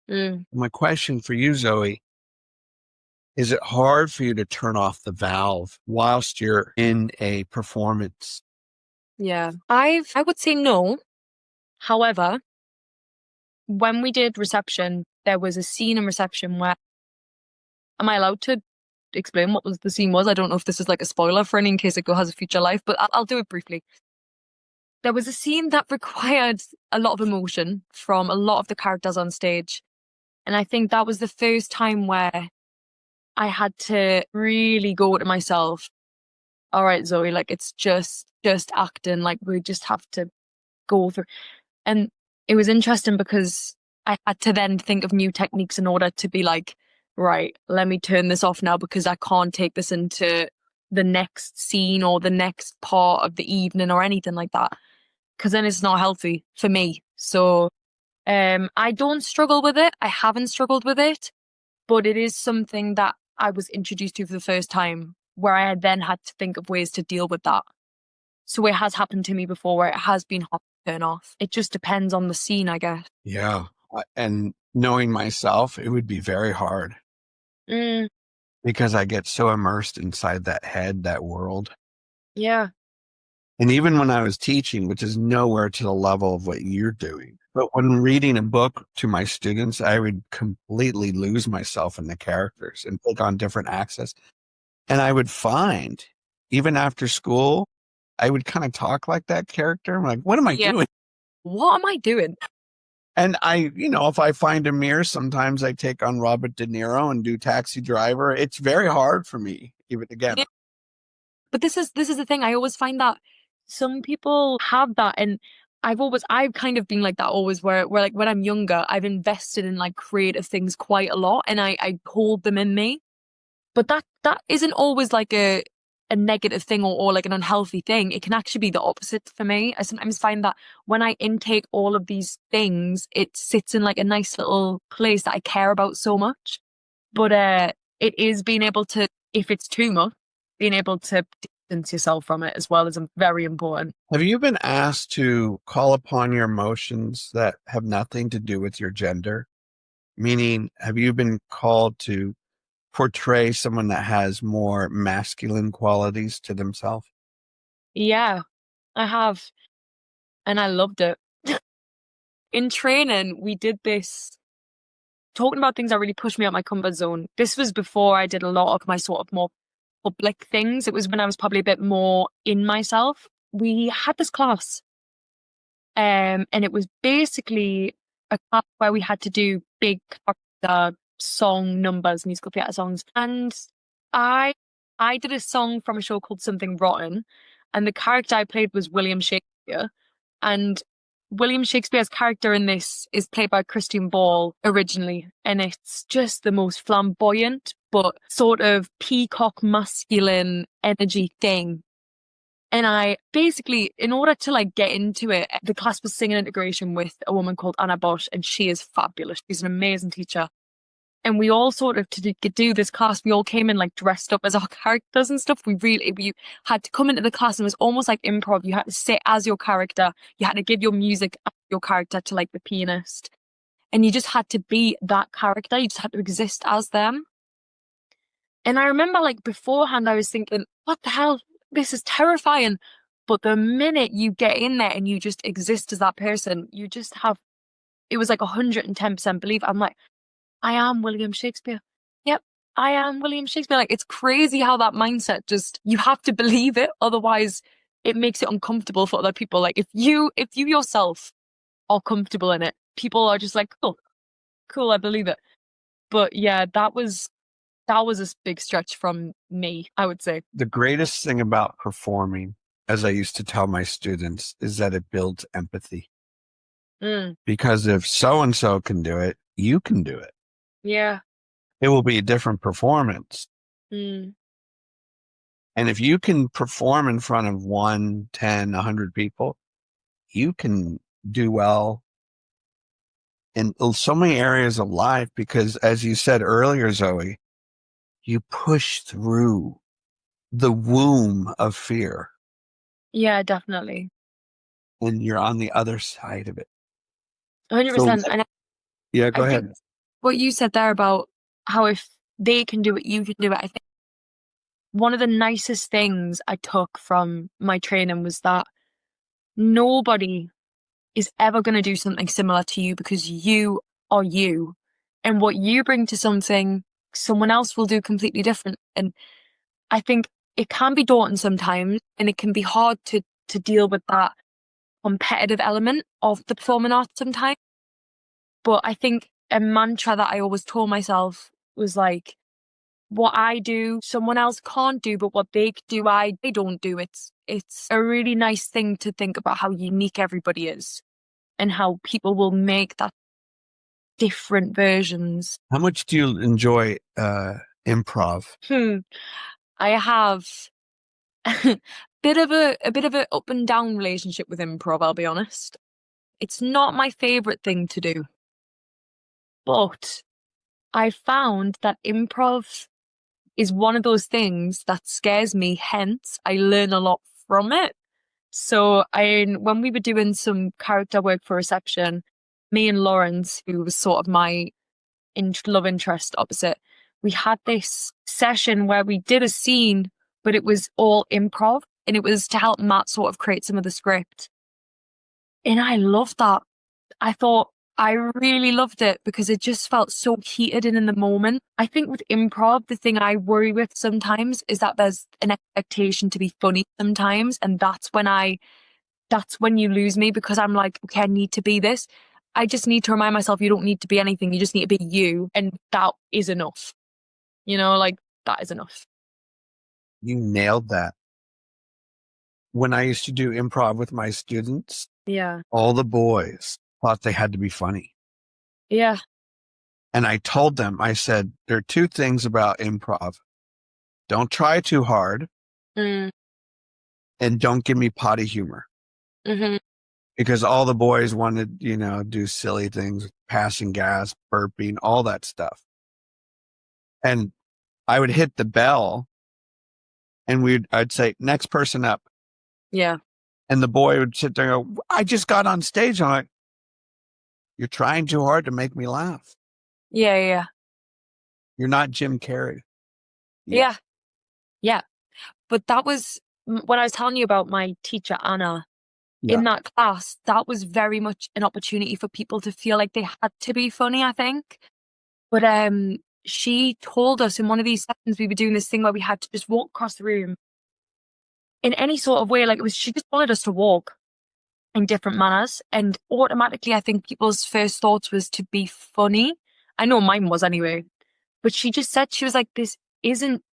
[SPEAKER 1] My question for you, Zoe, is it hard for you to turn off the valve whilst you're in a performance?
[SPEAKER 2] Yeah. I would say no. However, when we did reception, there was a scene in reception where, am I allowed to explain what the scene was? I don't know if this is like a spoiler for any, in case it has a future life, but I'll do it briefly. There was a scene that required a lot of emotion from a lot of the characters on stage. And I think that was the first time where I had to really go to myself, all right, Zoe, like, it's just acting, like, we just have to go through. And it was interesting because I had to then think of new techniques in order to be like, right, let me turn this off now, because I can't take this into the next scene or the next part of the evening or anything like that, because then it's not healthy for me. So I don't struggle with it. I haven't struggled with it, but it is something that I was introduced to for the first time, where I then had to think of ways to deal with that. So it has happened to me before where it has been hard to turn off. It just depends on the scene, I guess.
[SPEAKER 1] Yeah. And knowing myself, it would be very hard.
[SPEAKER 2] Mm,
[SPEAKER 1] because I get so immersed inside that head, that world.
[SPEAKER 2] yeah.
[SPEAKER 1] And even when I was teaching, which is nowhere to the level of what you're doing, but when reading a book to my students, I would completely lose myself in the characters and take on different accents. And I would find, even after school, I would kind of talk like that character. I'm like, what am I
[SPEAKER 2] Yeah.
[SPEAKER 1] doing?
[SPEAKER 2] What am I doing?
[SPEAKER 1] And if I find a mirror, sometimes I take on Robert De Niro and do Taxi Driver. It's very hard for me, even again.
[SPEAKER 2] Yeah. But this is the thing. I always find that some people have that, and I've kind of been like that always, where like when I'm younger, I've invested in like creative things quite a lot, and I hold them in me. But that isn't always like a negative thing, or like an unhealthy thing. It can actually be the opposite for me. I sometimes find that when I intake all of these things, it sits in like a nice little place that I care about so much. But it is being able to, if it's too much, being able to distance yourself from it as well is very important.
[SPEAKER 1] Have you been asked to call upon your emotions that have nothing to do with your gender? Meaning, have you been called to portray someone that has more masculine qualities to themselves?
[SPEAKER 2] Yeah, I have, and I loved it. In training, we did this talking about things that really pushed me out my comfort zone. This was before I did a lot of my sort of more public things. It was when I was probably a bit more in myself. We had this class, and it was basically a class where we had to do big character song numbers, musical theatre songs. And I I did a song from a show called Something Rotten, and the character I played was William Shakespeare. And William Shakespeare's character in this is played by Christian Ball originally, and it's just the most flamboyant but sort of peacock masculine energy thing. And I basically, in order to like get into it, the class was singing integration with a woman called Anna Bosch, and she is fabulous. She's an amazing teacher. And we all sort of, to do this class, we all came in like dressed up as our characters and stuff. We had to come into the class, and it was almost like improv. You had to sit as your character. You had to give your music as your character to like the pianist. And you just had to be that character. You just had to exist as them. And I remember like beforehand, I was thinking, what the hell? This is terrifying. But the minute you get in there and you just exist as that person, you just have, it was like 110% belief. I'm like, I am William Shakespeare. Yep, I am William Shakespeare. Like, it's crazy how that mindset just, you have to believe it. Otherwise, it makes it uncomfortable for other people. Like, if you yourself are comfortable in it, people are just like, cool, cool, I believe it. But yeah, that was a big stretch from me, I would say.
[SPEAKER 1] The greatest thing about performing, as I used to tell my students, is that it builds empathy.
[SPEAKER 2] Mm,
[SPEAKER 1] Because if so and so can do it, you can do it.
[SPEAKER 2] yeah.
[SPEAKER 1] It will be a different performance.
[SPEAKER 2] Mm,
[SPEAKER 1] And if you can perform in front of 1, 10, 100 people, you can do well in so many areas of life because, as you said earlier, Zoe, you push through the womb of fear
[SPEAKER 2] yeah, definitely.
[SPEAKER 1] and you're on the other side of it.
[SPEAKER 2] 100%.
[SPEAKER 1] So,
[SPEAKER 2] And
[SPEAKER 1] yeah,
[SPEAKER 2] I
[SPEAKER 1] go
[SPEAKER 2] think
[SPEAKER 1] ahead.
[SPEAKER 2] what you said there about how if they can do it, you can do it. I think one of the nicest things I took from my training was that nobody is ever going to do something similar to you because you are you. And what you bring to something, someone else will do completely different. And I think it can be daunting sometimes, and it can be hard to deal with that competitive element of the performing arts sometimes. But I think a mantra that I always told myself was like, what I do, someone else can't do, but what they do, I don't do. It's a really nice thing to think about how unique everybody is and how people will make that different versions.
[SPEAKER 1] How much do you enjoy improv?
[SPEAKER 2] I have a bit of a up and down relationship with improv, I'll be honest. It's not my favorite thing to do, but I found that improv is one of those things that scares me, hence I learn a lot from it. So when we were doing some character work for reception, me and Lawrence, who was sort of my love interest opposite, we had this session where we did a scene, but it was all improv, and it was to help Matt sort of create some of the script. And I loved that. I thought I really loved it because it just felt so heated and in the moment. I think with improv, the thing I worry with sometimes is that there's an expectation to be funny sometimes. And that's when you lose me, because I'm like, okay, I need to be this. I just need to remind myself you don't need to be anything. You just need to be you. And that is enough. Like that is enough.
[SPEAKER 1] You nailed that. When I used to do improv with my students,
[SPEAKER 2] Yeah.
[SPEAKER 1] all the boys thought they had to be funny.
[SPEAKER 2] Yeah.
[SPEAKER 1] And I told them, I said, there are two things about improv. Don't try too hard, and don't give me potty humor.
[SPEAKER 2] Mm-hmm.
[SPEAKER 1] Because all the boys wanted, do silly things, passing gas, burping, all that stuff. And I would hit the bell and I'd say, next person up.
[SPEAKER 2] Yeah.
[SPEAKER 1] And the boy would sit there and go, I just got on stage. I'm like, you're trying too hard to make me laugh.
[SPEAKER 2] Yeah. Yeah.
[SPEAKER 1] You're not Jim Carrey.
[SPEAKER 2] Yeah. Yeah. But that was when I was telling you about my teacher, Anna, in that class, that was very much an opportunity for people to feel like they had to be funny, I think. But she told us in one of these sessions, we were doing this thing where we had to just walk across the room in any sort of way. Like she just wanted us to walk in different manners. And automatically, I think people's first thoughts was to be funny. I know mine was anyway. But she just said, she was like, this isn't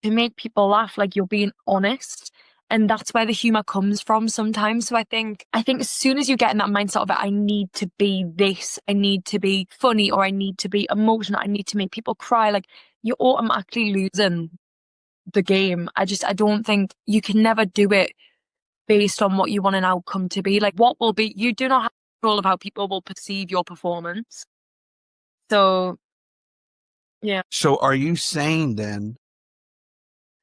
[SPEAKER 2] to make people laugh, like you're being honest. And that's where the humor comes from sometimes. So I think as soon as you get in that mindset of it, I need to be this, I need to be funny, or I need to be emotional, I need to make people cry, like you're automatically losing the game. I don't think you can never do it based on what you want an outcome to be. Like what will be, you do not have control of how people will perceive your performance. So, yeah.
[SPEAKER 1] So are you saying then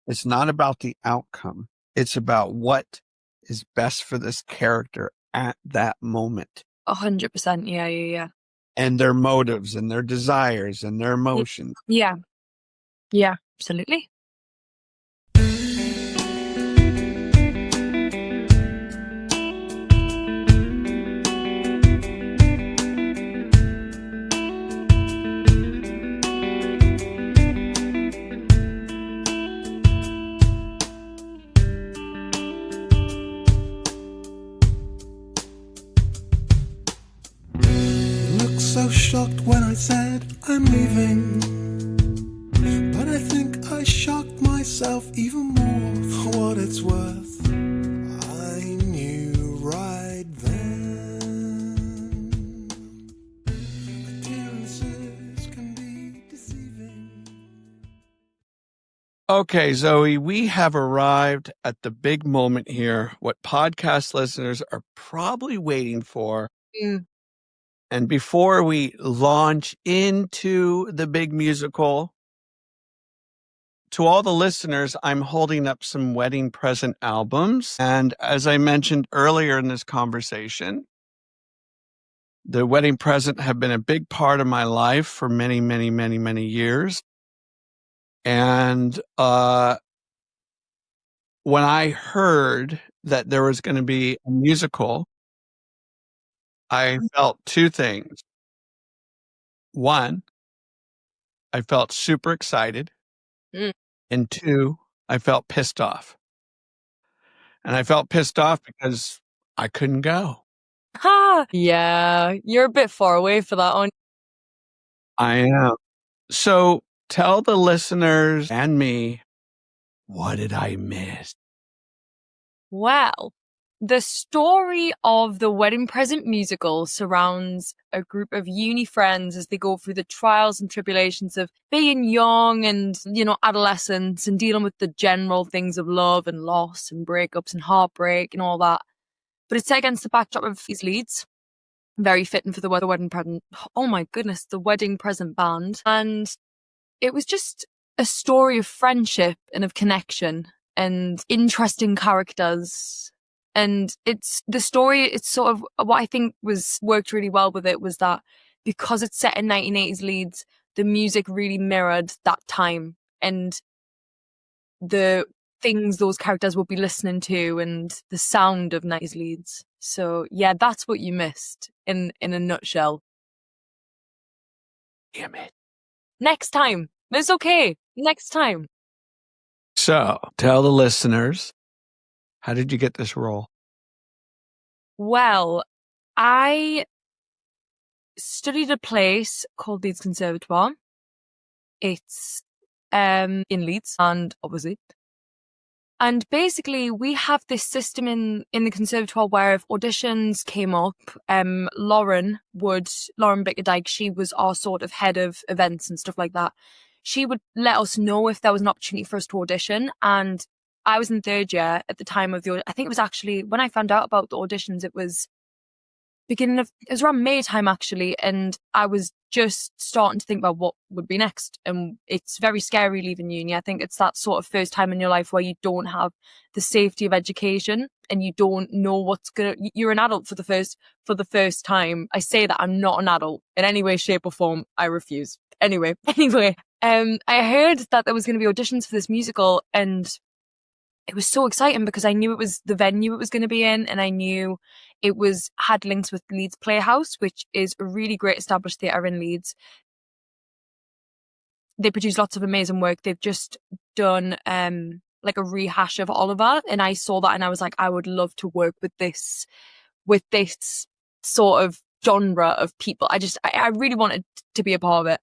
[SPEAKER 1] it's not about the outcome? It's about what is best for this character at that moment.
[SPEAKER 2] 100%. Yeah, yeah, yeah.
[SPEAKER 1] And their motives and their desires and their emotions.
[SPEAKER 2] Yeah. Yeah, absolutely.
[SPEAKER 3] So shocked when I said I'm leaving, but I think I shocked myself even more. For what it's worth, I knew right then appearances can be deceiving.
[SPEAKER 1] Okay, Zoe, we have arrived at the big moment here, what podcast listeners are probably waiting for. And before we launch into the big musical, to all the listeners, I'm holding up some wedding present albums. And as I mentioned earlier in this conversation, the wedding present have been a big part of my life for many, many, many, many years. And when I heard that there was going to be a musical, I felt two things. One, I felt super excited. And two, I felt pissed off. And I felt pissed off because I couldn't go.
[SPEAKER 2] Yeah, you're a bit far away for that one.
[SPEAKER 1] I am. So tell the listeners and me, what did I miss?
[SPEAKER 2] Well, the story of the Wedding Present musical surrounds a group of uni friends as they go through the trials and tribulations of being young and, adolescence and dealing with the general things of love and loss and breakups and heartbreak and all that. But it's set against the backdrop of these Leeds. Very fitting for the Wedding Present. Oh my goodness, the Wedding Present band. And it was just a story of friendship and of connection and interesting characters. And it's the story, it's sort of what I think was worked really well with it was that because it's set in 1980s Leeds, the music really mirrored that time and the things those characters would be listening to and the sound of 90s Leeds. So yeah, that's what you missed in a nutshell.
[SPEAKER 1] Damn it.
[SPEAKER 2] Next time. It's okay. Next time.
[SPEAKER 1] So tell the listeners, how did you get this role?
[SPEAKER 2] Well, I studied a place called Leeds Conservatoire. It's in Leeds, and obviously. And basically, we have this system in the conservatoire where if auditions came up, Lauren Bickerdike, she was our sort of head of events and stuff like that. She would let us know if there was an opportunity for us to audition. And I was in third year at the time of I think it was actually, when I found out about the auditions, it was it was around May time actually, and I was just starting to think about what would be next. And it's very scary leaving uni. I think it's that sort of first time in your life where you don't have the safety of education and you don't know you're an adult for the first time. I say that I'm not an adult in any way, shape or form. I refuse. Anyway, I heard that there was going to be auditions for this musical, and it was so exciting because I knew it was the venue it was going to be in, and I knew it had links with Leeds Playhouse, which is a really great established theatre in Leeds. They produce lots of amazing work. They've just done like a rehash of Oliver, and I saw that and I was like, I would love to work with this sort of genre of people. I really wanted to be a part of it.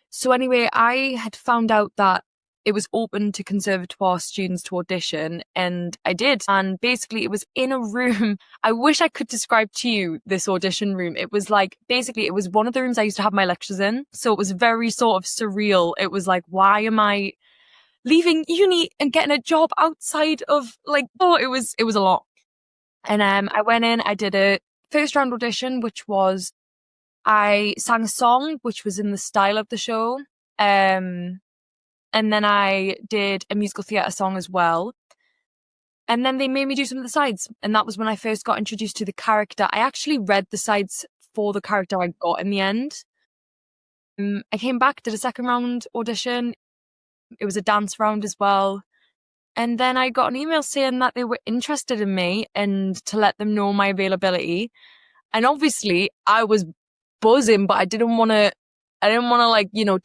[SPEAKER 2] So anyway, I had found out that it was open to conservatoire students to audition, and I did. And basically it was in a room. I wish I could describe to you this audition room. It was like, basically it was one of the rooms I used to have my lectures in. So it was very sort of surreal. It was like, why am I leaving uni and getting a job outside of it was a lot. And I went in, I did a first round audition, which was, I sang a song, which was in the style of the show. And then I did a musical theatre song as well. And then they made me do some of the sides. And that was when I first got introduced to the character. I actually read the sides for the character I got in the end. I came back, did a second round audition. It was a dance round as well. And then I got an email saying that they were interested in me and to let them know my availability. And obviously I was buzzing, but I didn't want to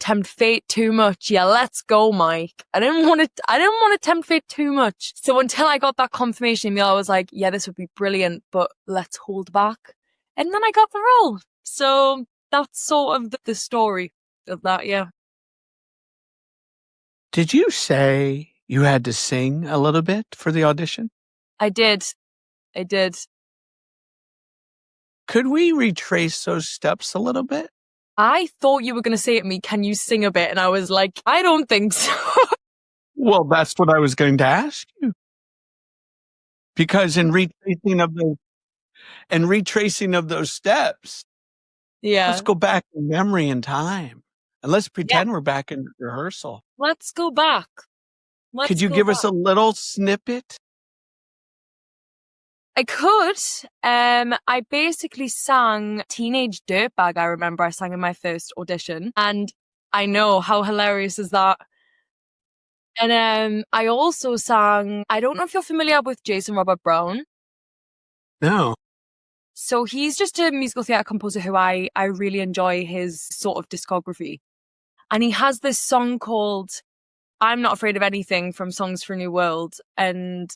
[SPEAKER 2] tempt fate too much. Yeah, let's go, Mike. I didn't want to tempt fate too much. So until I got that confirmation email, I was like, yeah, this would be brilliant, but let's hold back. And then I got the role. So that's sort of the story of that, yeah.
[SPEAKER 1] Did you say you had to sing a little bit for the audition?
[SPEAKER 2] I did.
[SPEAKER 1] Could we retrace those steps a little bit?
[SPEAKER 2] I thought you were going to say to me, can you sing a bit? And I was like, I don't think so.
[SPEAKER 1] Well, that's what I was going to ask you. Because in retracing of those steps,
[SPEAKER 2] yeah.
[SPEAKER 1] let's go back in memory and time. And let's pretend we're back in rehearsal.
[SPEAKER 2] Let's go back.
[SPEAKER 1] Could you give us a little snippet?
[SPEAKER 2] I could. I basically sang Teenage Dirtbag, I remember I sang in my first audition. And I know, how hilarious is that? And I also sang, I don't know if you're familiar with Jason Robert Brown.
[SPEAKER 1] No.
[SPEAKER 2] So he's just a musical theatre composer who I really enjoy his sort of discography. And he has this song called I'm Not Afraid of Anything from Songs for a New World. And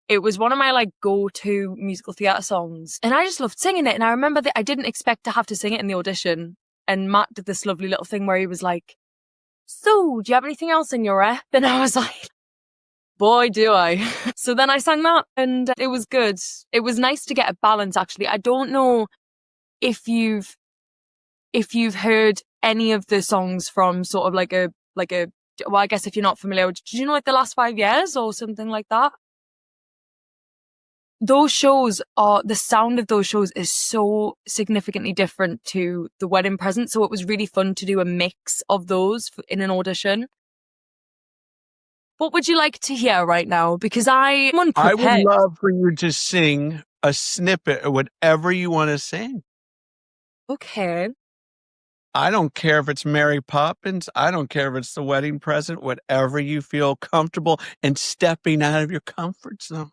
[SPEAKER 2] it was one of my go-to musical theatre songs. And I just loved singing it. And I remember that I didn't expect to have to sing it in the audition. And Matt did this lovely little thing where he was like, so do you have anything else in your rep? And I was like, boy, do I. So then I sang that and it was good. It was nice to get a balance, actually. I don't know if you've heard any of the songs from sort of well, I guess if you're not familiar, did you know the last 5 years or something like that? Those shows the sound of those shows is so significantly different to the Wedding Present. So it was really fun to do a mix of those in an audition. What would you like to hear right now? Because I'm unprepared.
[SPEAKER 1] I would love for you to sing a snippet of whatever you want to sing.
[SPEAKER 2] Okay.
[SPEAKER 1] I don't care if it's Mary Poppins. I don't care if it's the wedding present, whatever you feel comfortable and stepping out of your comfort zone.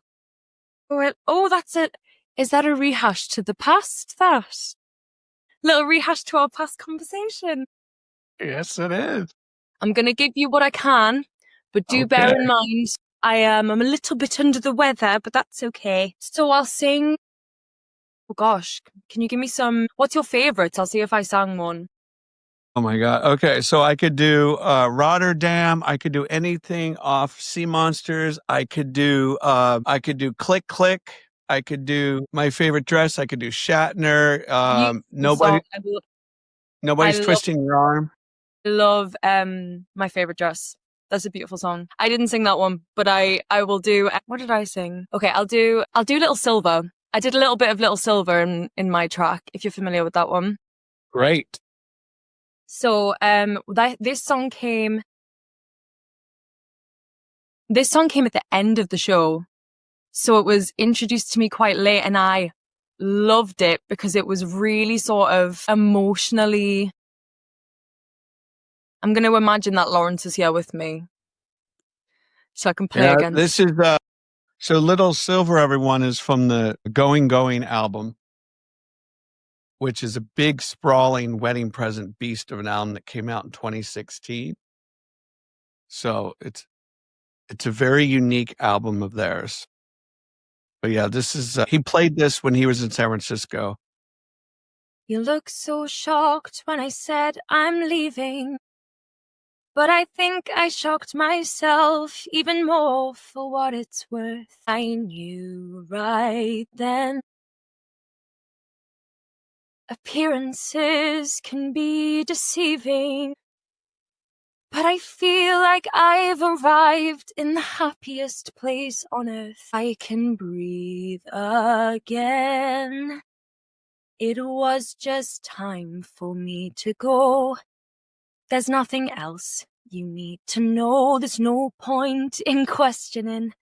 [SPEAKER 2] Oh, that's it. Is that a rehash to the past? That little rehash to our past conversation.
[SPEAKER 1] Yes, it is.
[SPEAKER 2] I'm going to give you what I can, but do bear in mind, I'm a little bit under the weather, but that's okay. So I'll sing. Oh gosh, can you give me some? What's your favorites? I'll see if I sang one.
[SPEAKER 1] Oh my God. Okay. So I could do Rotterdam. I could do anything off Sea Monsters. I could do Click Click. I could do My Favorite Dress. I could do Shatner. Nobody's twisting your arm.
[SPEAKER 2] I love My Favorite Dress. That's a beautiful song. I didn't sing that one, but I will do. What did I sing? Okay, I'll do Little Silver. I did a little bit of Little Silver in my track, if you're familiar with that one.
[SPEAKER 1] Great.
[SPEAKER 2] So this song came at the end of the show. So it was introduced to me quite late, and I loved it because it was really sort of emotionally. I'm going to imagine that Lawrence is here with me so I can play again.
[SPEAKER 1] This is so Little Silver, everyone, is from the Going Going album, which is a big, sprawling wedding present beast of an album that came out in 2016. So it's a very unique album of theirs. But yeah, this is he played this when he was in San Francisco.
[SPEAKER 2] You look so shocked when I said I'm leaving, but I think I shocked myself even more for what it's worth. I knew right then. Appearances can be deceiving, but I feel like I've arrived in the happiest place on earth. I can breathe again. It was just time for me to go. There's nothing else you need to know. There's no point in questioning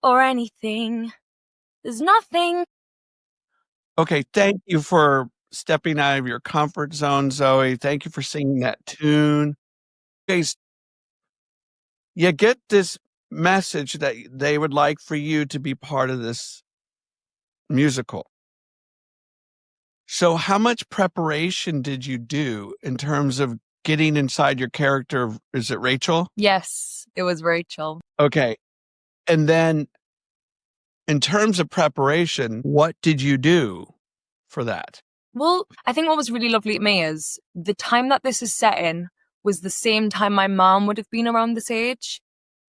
[SPEAKER 2] or anything. There's nothing.
[SPEAKER 1] Okay, thank you for stepping out of your comfort zone, Zoe. Thank you for singing that tune. Guys, you get this message that they would like for you to be part of this musical. So how much preparation did you do in terms of getting inside your character? Is it Rachel?
[SPEAKER 2] Yes, it was Rachel.
[SPEAKER 1] Okay. And then in terms of preparation, what did you do for that?
[SPEAKER 2] Well, I think what was really lovely at me is the time that this is set in was the same time my mom would have been around this age.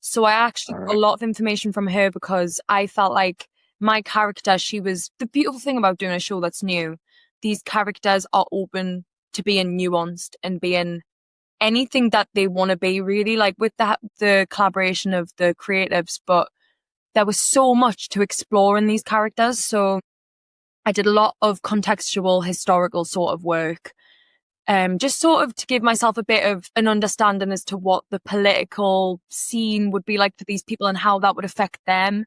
[SPEAKER 2] So I actually got a lot of information from her because I felt like my character, the beautiful thing about doing a show that's new, these characters are open to being nuanced and being anything that they want to be, really, like with the collaboration of the creatives. But there was so much to explore in these characters. So I did a lot of contextual, historical sort of work, just sort of to give myself a bit of an understanding as to what the political scene would be like for these people and how that would affect them.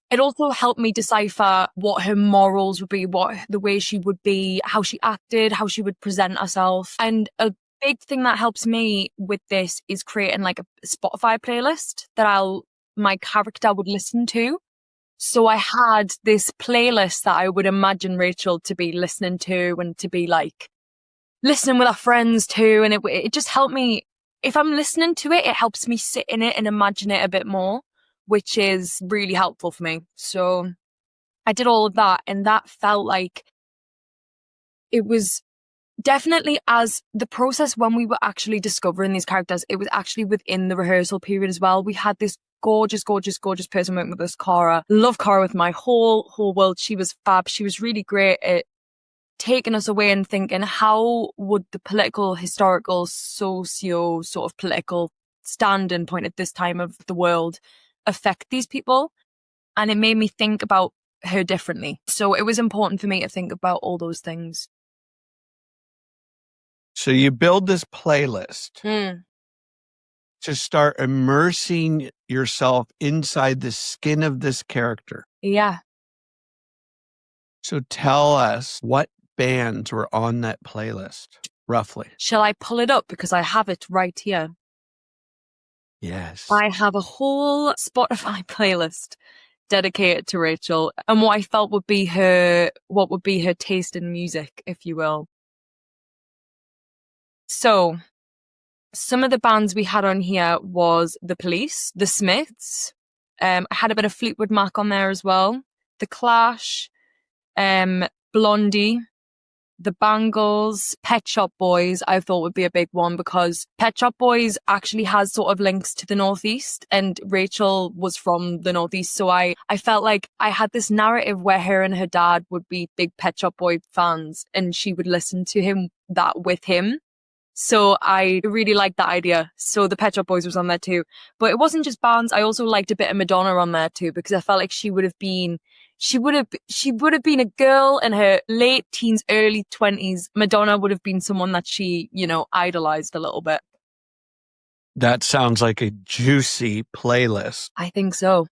[SPEAKER 2] It also helped me decipher what her morals would be, what the way she would be, how she acted, how she would present herself. And a big thing that helps me with this is creating like a Spotify playlist that my character would listen to. So I had this playlist that I would imagine Rachel to be listening to and to be like listening with her friends too. And it just helped me. If I'm listening to it, it helps me sit in it and imagine it a bit more, which is really helpful for me. So I did all of that, and that felt like it was definitely as the process when we were actually discovering these characters, it was actually within the rehearsal period as well. We had this gorgeous, gorgeous, gorgeous person working with us, Cara. Love Cara with my whole world. She was fab. She was really great at taking us away and thinking, how would the political, historical, socio sort of political standing point at this time of the world affect these people? And it made me think about her differently. So it was important for me to think about all those things.
[SPEAKER 1] So you build this playlist to start immersing yourself inside the skin of this character.
[SPEAKER 2] Yeah.
[SPEAKER 1] So tell us what bands were on that playlist. roughly?
[SPEAKER 2] Shall I pull it up? Because I have it right here.
[SPEAKER 1] Yes.
[SPEAKER 2] I have a whole Spotify playlist dedicated to Rachel and what I felt would be her taste in music, if you will. So, some of the bands we had on here was The Police, The Smiths. I had a bit of Fleetwood Mac on there as well. The Clash, Blondie, The Bangles, Pet Shop Boys, I thought would be a big one because Pet Shop Boys actually has sort of links to the Northeast and Rachel was from the Northeast. So I felt like I had this narrative where her and her dad would be big Pet Shop Boy fans and she would listen to that with him. So I really liked that idea. So the Pet Shop Boys was on there too. But it wasn't just bands. I also liked a bit of Madonna on there too because I felt like she would have been a girl in her late teens, early 20s. Madonna would have been someone that she, idolized a little bit.
[SPEAKER 1] That sounds like a juicy playlist.
[SPEAKER 2] I think so.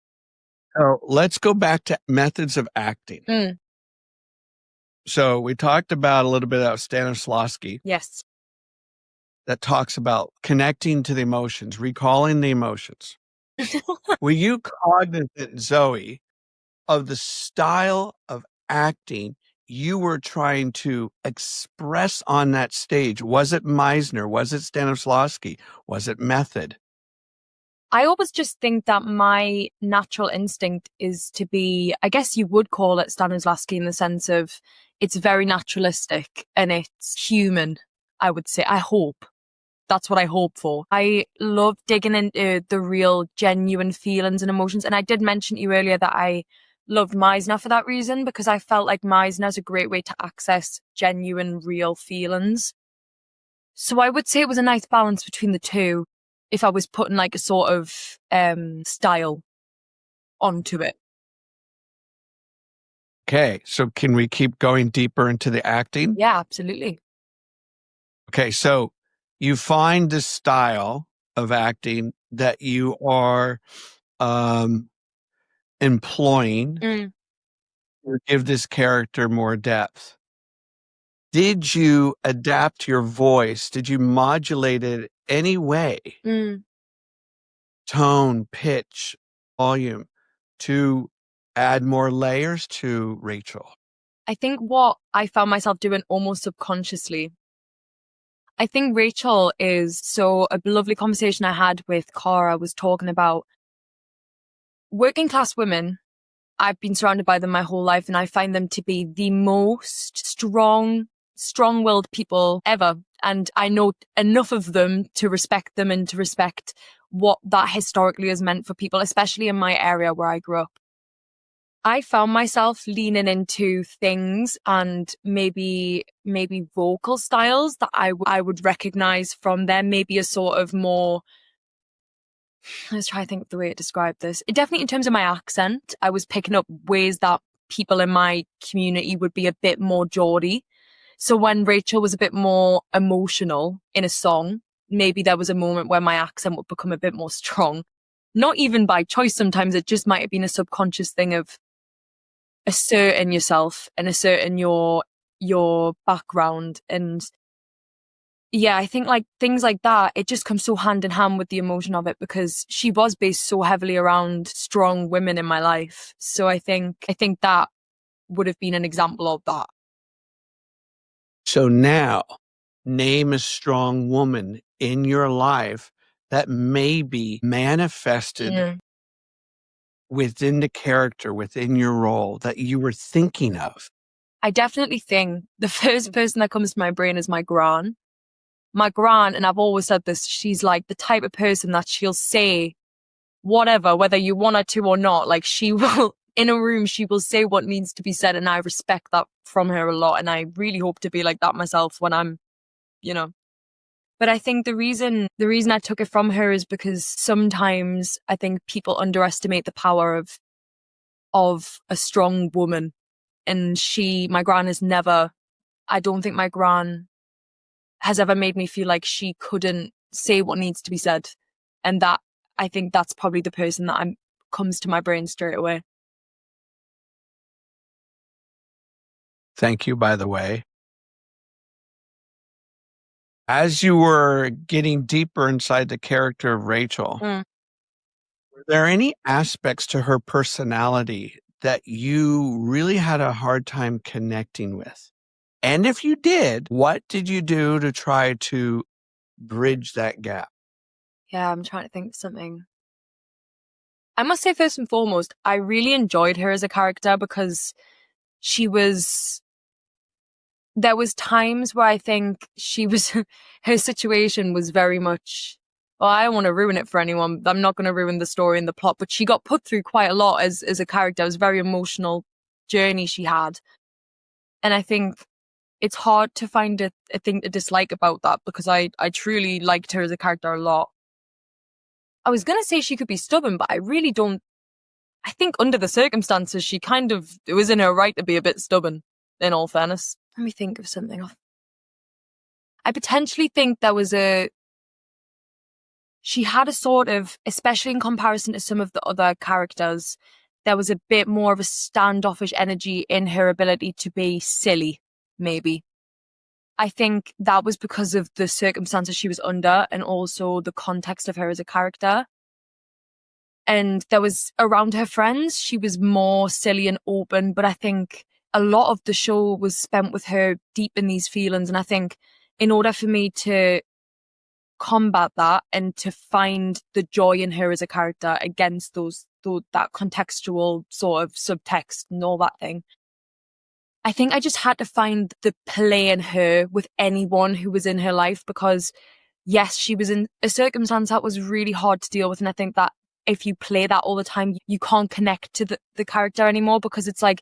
[SPEAKER 1] So let's go back to methods of acting.
[SPEAKER 2] Mm.
[SPEAKER 1] So we talked about a little bit of Stanislavski.
[SPEAKER 2] Yes.
[SPEAKER 1] That talks about connecting to the emotions, recalling the emotions. Were you cognizant, Zoe, of the style of acting you were trying to express on that stage? Was it Meisner? Was it Stanislavski? Was it method?
[SPEAKER 2] I always just think that my natural instinct is to be, I guess you would call it Stanislavski in the sense of it's very naturalistic and it's human, I would say. I hope. That's what I hope for. I love digging into the real, genuine feelings and emotions. And I did mention to you earlier that I loved Meisner for that reason, because I felt like Meisner is a great way to access genuine, real feelings. So I would say it was a nice balance between the two if I was putting like a sort of style onto it.
[SPEAKER 1] Okay, so can we keep going deeper into the acting?
[SPEAKER 2] Yeah, absolutely.
[SPEAKER 1] Okay, so you find this style of acting that you are employing to give this character more depth. Did you adapt your voice? Did you modulate it any way? Tone, pitch, volume to add more layers to Rachel?
[SPEAKER 2] I think what I found myself doing almost subconsciously, I think Rachel is a lovely conversation I had with Cara was talking about working class women. I've been surrounded by them my whole life and I find them to be the most strong-willed people ever. And I know enough of them to respect them and to respect what that historically has meant for people, especially in my area where I grew up. I found myself leaning into things and maybe vocal styles that I would recognize from them, maybe a sort of more, let's try to think of the way to describe this. Definitely in terms of my accent, I was picking up ways that people in my community would be a bit more Geordie. So when Rachel was a bit more emotional in a song, maybe there was a moment where my accent would become a bit more strong. Not even by choice, sometimes it just might have been a subconscious thing of asserting yourself and asserting your background. And yeah, I think like things like that, it just comes so hand in hand with the emotion of it because she was based so heavily around strong women in my life. So I think that would have been an example of that.
[SPEAKER 1] So now, name a strong woman in your life that may be manifested within the character, within your role that you were thinking of.
[SPEAKER 2] I definitely think the first person that comes to my brain is my gran. My gran, and I've always said this, she's like the type of person that she'll say whatever, whether you want her to or not. Like she will, in a room, she will say what needs to be said. And I respect that from her a lot. And I really hope to be like that myself when I'm, But I think the reason I took it from her is because sometimes I think people underestimate the power of a strong woman. And my gran has never, I don't think my gran has ever made me feel like she couldn't say what needs to be said. And that, I think that's probably the person that comes to my brain straight away.
[SPEAKER 1] Thank you, by the way. As you were getting deeper inside the character of Rachel,
[SPEAKER 2] Mm.
[SPEAKER 1] were there any aspects to her personality that you really had a hard time connecting with? And if you did, what did you do to try to bridge that gap?
[SPEAKER 2] Yeah, I'm trying to think of something. I must say, first and foremost, I really enjoyed her as a character because there was times where I think her situation was very much, well, I don't want to ruin it for anyone. I'm not going to ruin the story and the plot, but she got put through quite a lot as a character. It was a very emotional journey she had. And I think it's hard to find a thing to dislike about that because I truly liked her as a character a lot. I was going to say she could be stubborn, but I really don't. I think under the circumstances, it was in her right to be a bit stubborn, in all fairness. Let me think of something. I potentially think she had a sort of, especially in comparison to some of the other characters, there was a bit more of a standoffish energy in her ability to be silly, maybe. I think that was because of the circumstances she was under and also the context of her as a character. And there was around her friends, she was more silly and open, but I think a lot of the show was spent with her deep in these feelings. And I think in order for me to combat that and to find the joy in her as a character against that contextual sort of subtext and all that thing, I think I just had to find the play in her with anyone who was in her life because yes, she was in a circumstance that was really hard to deal with. And I think that if you play that all the time, you can't connect to the character anymore because it's like,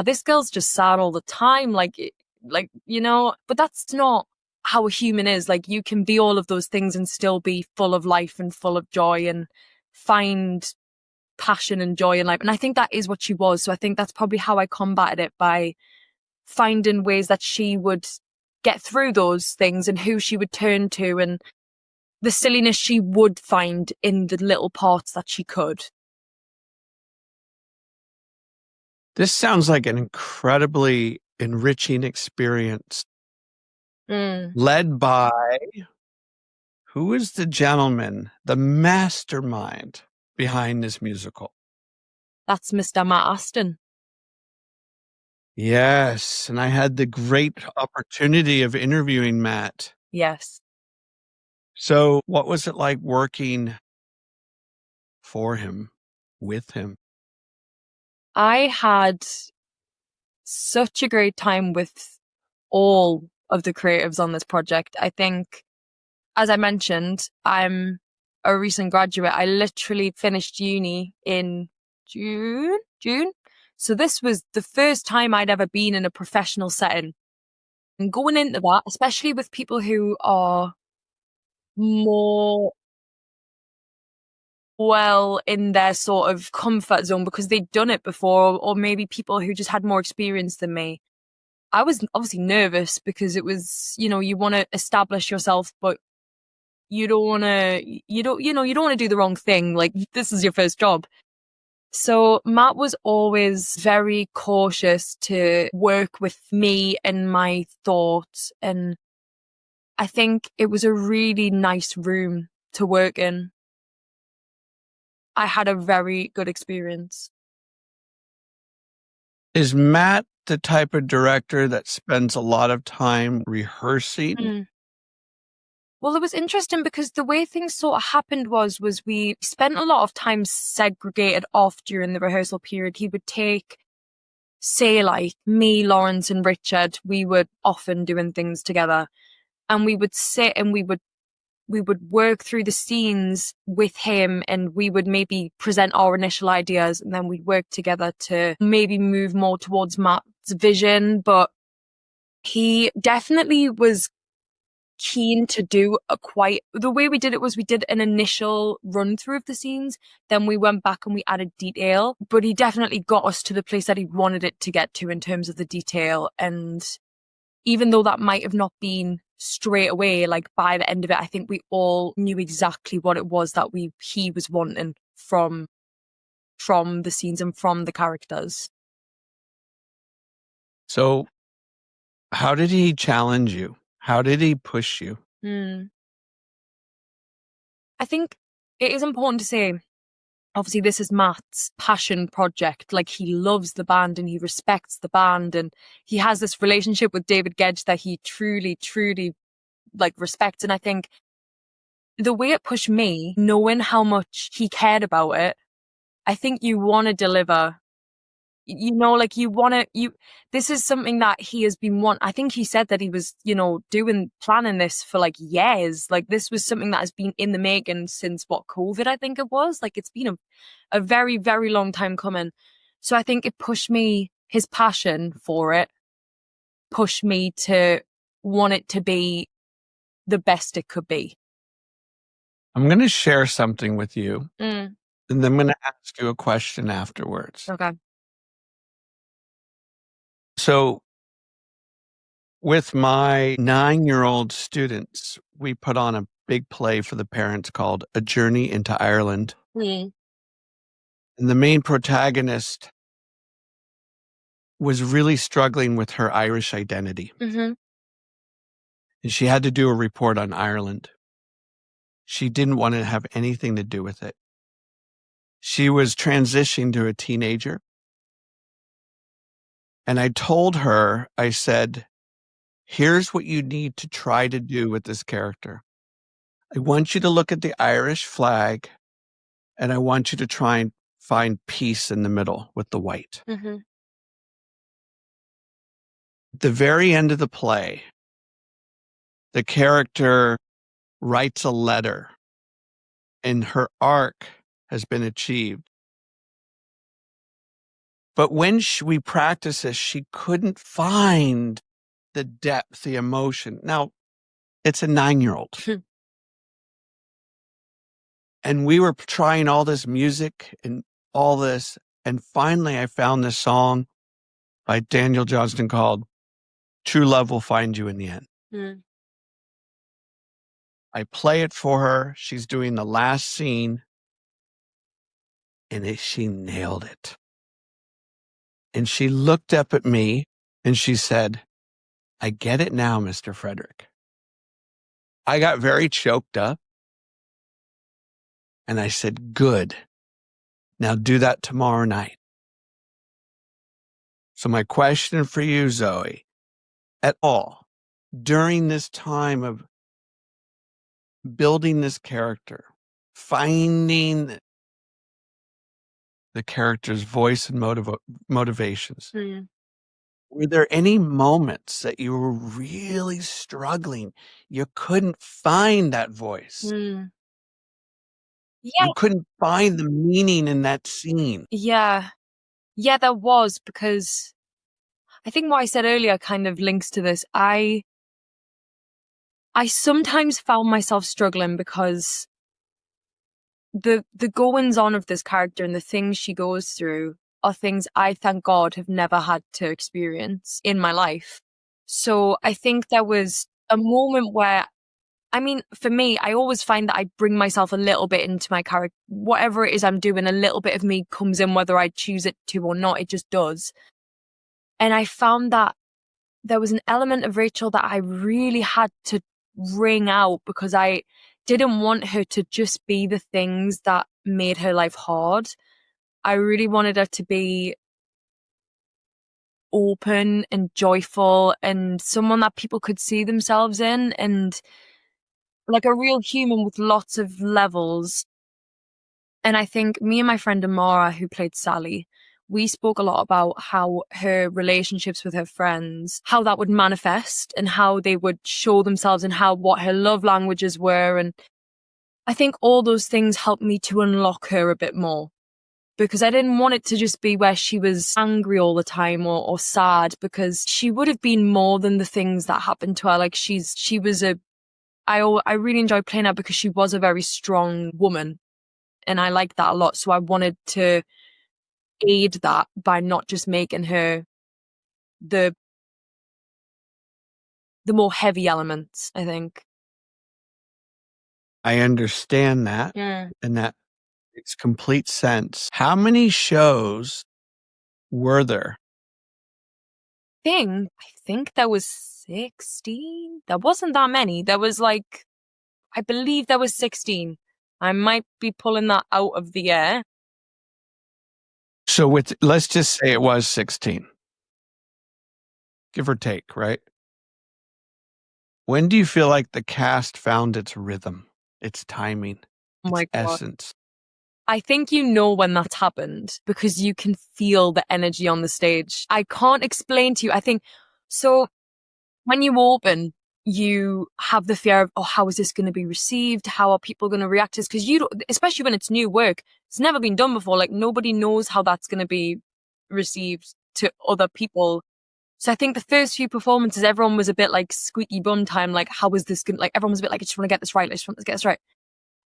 [SPEAKER 2] this girl's just sad all the time. But that's not how a human is. Like you can be all of those things and still be full of life and full of joy and find passion and joy in life. And I think that is what she was. So I think that's probably how I combated it, by finding ways that she would get through those things and who she would turn to and the silliness she would find in the little parts that she could.
[SPEAKER 1] This sounds like an incredibly enriching experience led by, who is the gentleman, the mastermind behind this musical?
[SPEAKER 2] That's Mr. Matt Aston.
[SPEAKER 1] Yes, and I had the great opportunity of interviewing Matt.
[SPEAKER 2] Yes.
[SPEAKER 1] So what was it like working for him, with him?
[SPEAKER 2] I had such a great time with all of the creatives on this project. I think, as I mentioned, I'm a recent graduate. I literally finished uni in June. So this was the first time I'd ever been in a professional setting. And going into that, especially with people who are more well in their sort of comfort zone because they'd done it before, or maybe people who just had more experience than me. I was obviously nervous because it was, you want to establish yourself, but you don't want to do the wrong thing. Like this is your first job. So Matt was always very cautious to work with me and my thoughts. And I think it was a really nice room to work in. I had a very good experience.
[SPEAKER 1] Is Matt the type of director that spends a lot of time rehearsing?
[SPEAKER 2] Well, it was interesting because the way things sort of happened was we spent a lot of time segregated off during the rehearsal period. He would take, say, like me, Lawrence and Richard, we would often doing things together, and we would sit and we would work through the scenes with him, and we would maybe present our initial ideas, and then we'd work together to maybe move more towards Matt's vision. But he definitely was keen to do the way we did it was we did an initial run through of the scenes, then we went back and we added detail, but he definitely got us to the place that he wanted it to get to in terms of the detail. And even though that might have not been straight away, like by the end of it, I think we all knew exactly what it was that he was wanting from the scenes and from the characters.
[SPEAKER 1] So how did he challenge you? How did he push you?
[SPEAKER 2] Mm. I think it is important to say, obviously, this is Matt's passion project. Like, he loves the band and he respects the band, and he has this relationship with David Gedge that he truly, truly like respects. And I think the way it pushed me, knowing how much he cared about it, I think you want to deliver. Like this is something that he has been I think he said that he was, planning this for like years. Like, this was something that has been in the making since COVID, I think it was. Like, it's been a very, very long time coming. So I think it pushed me, his passion for it pushed me to want it to be the best it could be.
[SPEAKER 1] I'm going to share something with you,
[SPEAKER 2] Mm.
[SPEAKER 1] and then I'm going to ask you a question afterwards.
[SPEAKER 2] Okay.
[SPEAKER 1] So with my 9-year-old students, we put on a big play for the parents called A Journey into Ireland.
[SPEAKER 2] Mm.
[SPEAKER 1] And the main protagonist was really struggling with her Irish identity.
[SPEAKER 2] Mm-hmm.
[SPEAKER 1] And she had to do a report on Ireland. She didn't want to have anything to do with it. She was transitioning to a teenager. And I told her, I said, here's what you need to try to do with this character. I want you to look at the Irish flag, and I want you to try and find peace in the middle with the white.
[SPEAKER 2] Mm-hmm.
[SPEAKER 1] At the very end of the play, the character writes a letter, and her arc has been achieved. But when we practiced this, she couldn't find the depth, the emotion. Now, it's a 9-year-old. And we were trying all this music and all this. And finally, I found this song by Daniel Johnston called True Love Will Find You in the End.
[SPEAKER 2] Mm.
[SPEAKER 1] I play it for her. She's doing the last scene. And she nailed it. And she looked up at me and she said, I get it now, Mr. Frederick. I got very choked up. And I said, good. Now do that tomorrow night. So my question for you, Zoe, at all, during this time of building this character, finding the character's voice and motivations, were there any moments that you were really struggling? You couldn't find that voice.
[SPEAKER 2] Yeah.
[SPEAKER 1] You couldn't find the meaning in that scene.
[SPEAKER 2] Yeah. Yeah, there was, because I think what I said earlier kind of links to this. I sometimes found myself struggling because the goings on of this character and the things she goes through are things I, thank God, have never had to experience in my life. So I think there was a moment where, I mean, for me, I always find that I bring myself a little bit into my character. Whatever it is I'm doing, a little bit of me comes in, whether I choose it to or not, it just does. And I found that there was an element of Rachel that I really had to wring out, because I didn't want her to just be the things that made her life hard. I really wanted her to be open and joyful and someone that people could see themselves in, and like a real human with lots of levels. And I think me and my friend Amara, who played Sally, we spoke a lot about how her relationships with her friends, how that would manifest and how they would show themselves, and what her love languages were. And I think all those things helped me to unlock her a bit more, because I didn't want it to just be where she was angry all the time or sad, because she would have been more than the things that happened to her. Like, I really enjoyed playing her because she was a very strong woman, and I liked that a lot. So I wanted to aid that by not just making her the more heavy elements, I think.
[SPEAKER 1] I understand that,
[SPEAKER 2] Yeah.
[SPEAKER 1] and that makes complete sense. How many shows were there
[SPEAKER 2] think there was 16. There wasn't that many. There was like, I believe there was 16. I might be pulling that out of the air.
[SPEAKER 1] So let's just say it was 16. Give or take, right? When do you feel like the cast found its rhythm, its timing,
[SPEAKER 2] Oh
[SPEAKER 1] its
[SPEAKER 2] my God.
[SPEAKER 1] essence?
[SPEAKER 2] I think you know when that's happened because you can feel the energy on the stage. I can't explain to you. I think so. When you open, you have the fear of, oh, how is this going to be received? How are people going to react to this? Because you don't, especially when it's new work, it's never been done before. Like nobody knows how that's going to be received to other people. So I think the first few performances, everyone was a bit like squeaky bum time. Like, how is this going to, like, everyone was a bit like, I just want to get this right. I just want to get this right.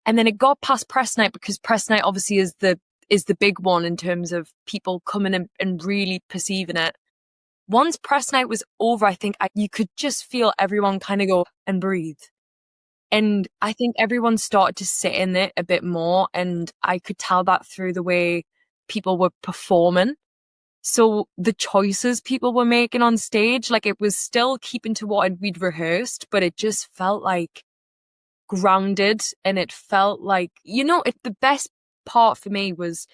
[SPEAKER 2] And then it got past press night because press night obviously is the big one in terms of people coming in and really perceiving it. Once press night was over, I think you could just feel everyone kind of go and breathe. And I think everyone started to sit in it a bit more. And I could tell that through the way people were performing. So the choices people were making on stage, like it was still keeping to what we'd rehearsed, but it just felt like grounded. And it felt like, the best part for me was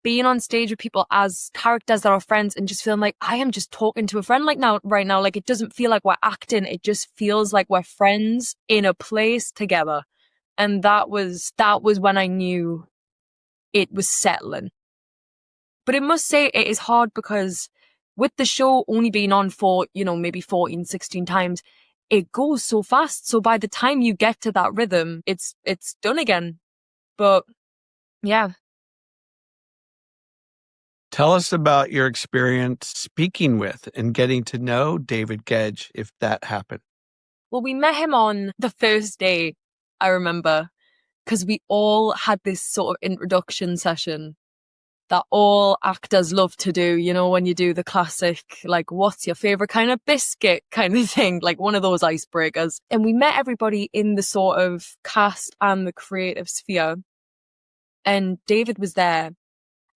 [SPEAKER 2] being on stage with people as characters that are friends and just feeling like I am just talking to a friend right now. Like it doesn't feel like we're acting. It just feels like we're friends in a place together. And that was when I knew it was settling. But I must say it is hard because with the show only being on for, maybe 14, 16 times, it goes so fast. So by the time you get to that rhythm, it's done again. But yeah.
[SPEAKER 1] Tell us about your experience speaking with and getting to know David Gedge, if that happened.
[SPEAKER 2] Well, we met him on the first day, I remember, because we all had this sort of introduction session that all actors love to do, when you do the classic, like, what's your favorite kind of biscuit kind of thing, like one of those icebreakers. And we met everybody in the sort of cast and the creative sphere. And David was there.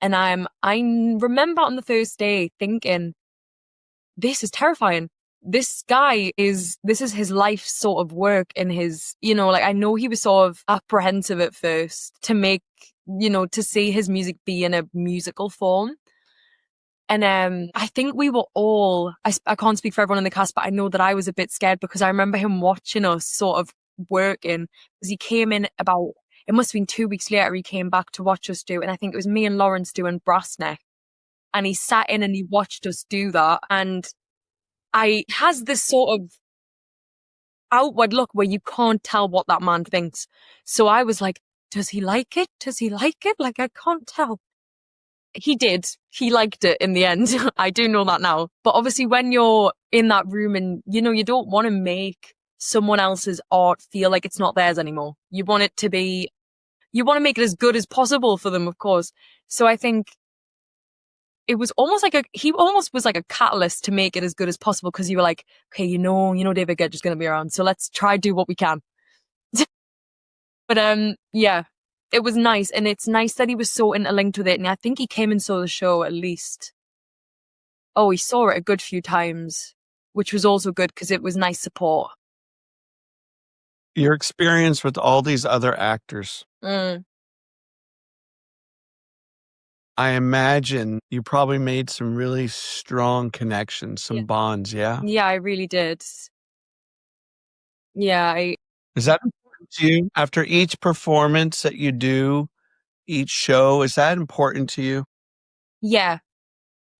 [SPEAKER 2] And I remember on the first day thinking, this is terrifying. This is his life sort of work in his, I know he was sort of apprehensive at first to make, to see his music be in a musical form. And I think we were all, I can't speak for everyone in the cast, but I know that I was a bit scared because I remember him watching us sort of working because he came in it must have been 2 weeks later, he came back to watch us do. And I think it was me and Lawrence doing Brass Neck. And he sat in and he watched us do that. And has this sort of outward look where you can't tell what that man thinks. So I was like, does he like it? Does he like it? Like, I can't tell. He did. He liked it in the end. I do know that now. But obviously when you're in that room and, you don't want to make someone else's art feel like it's not theirs anymore. You want to make it as good as possible for them, of course. So I think it was almost like he almost was like a catalyst to make it as good as possible because you were like, okay, David Gedge is going to be around. So let's try do what we can. But yeah, it was nice. And it's nice that he was so interlinked with it. And I think he came and saw the show at least. Oh, he saw it a good few times, which was also good because it was nice support.
[SPEAKER 1] Your experience with all these other actors. I imagine you probably made some really strong connections, some bonds, yeah?
[SPEAKER 2] Yeah, I really did. Yeah.
[SPEAKER 1] Is that important to you? After each performance that you do, each show, is that important to you?
[SPEAKER 2] Yeah.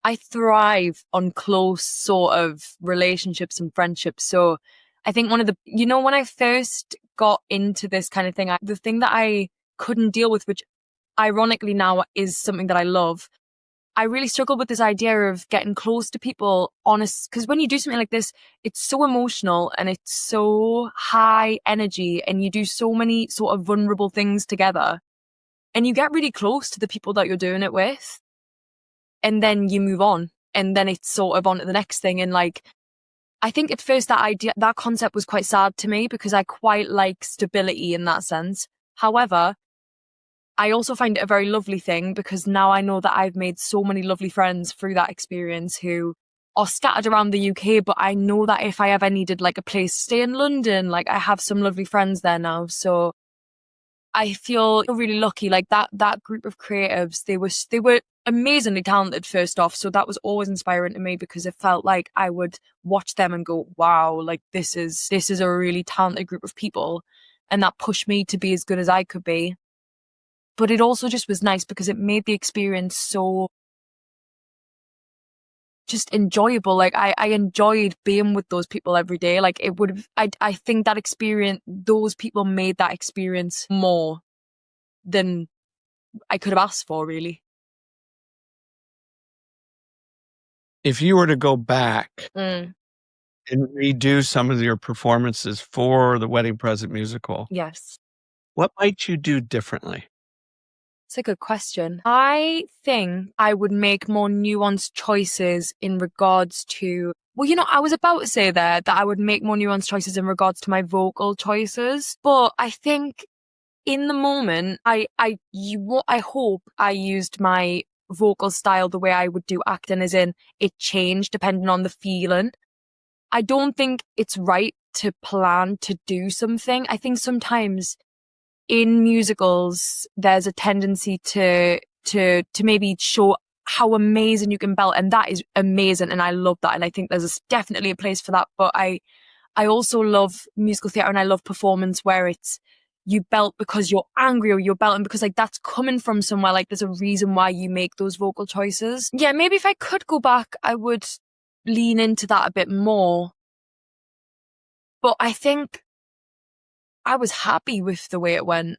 [SPEAKER 2] I thrive on close sort of relationships and friendships. So I think one of the, when I first got into this kind of thing, the thing that I couldn't deal with, which ironically now is something that I love, I really struggled with this idea of getting close to people, honest, because when you do something like this, it's so emotional and it's so high energy and you do so many sort of vulnerable things together and you get really close to the people that you're doing it with. And then you move on and then it's sort of on to the next thing. And like, I think at first that concept was quite sad to me because I quite like stability in that sense. However, I also find it a very lovely thing because now I know that I've made so many lovely friends through that experience who are scattered around the UK, but I know that if I ever needed like a place to stay in London, like I have some lovely friends there now. So I feel really lucky. Like that group of creatives, they were amazingly talented first off. So that was always inspiring to me because it felt like I would watch them and go, wow, like this is a really talented group of people. And that pushed me to be as good as I could be. But it also just was nice because it made the experience so just enjoyable. Like I enjoyed being with those people every day. Like it would have, I think that experience, those people made that experience more than I could have asked for, really.
[SPEAKER 1] If you were to go back
[SPEAKER 2] Mm,
[SPEAKER 1] and redo some of your performances for the Wedding Present musical,
[SPEAKER 2] yes.
[SPEAKER 1] what might you do differently?
[SPEAKER 2] It's a good question. I think I would make more nuanced choices in regards to, well, I was about to say there that I would make more nuanced choices in regards to my vocal choices, but I think in the moment, I hope I used my vocal style the way I would do acting, as in it changed depending on the feeling. I don't think it's right to plan to do something. I think sometimes in musicals, there's a tendency to maybe show how amazing you can belt, and that is amazing, and I love that, and I think there's definitely a place for that. But I also love musical theatre, and I love performance where it's you belt because you're angry, or you're belting because like that's coming from somewhere. Like there's a reason why you make those vocal choices. Yeah, maybe if I could go back, I would lean into that a bit more. But I think I was happy with the way it went.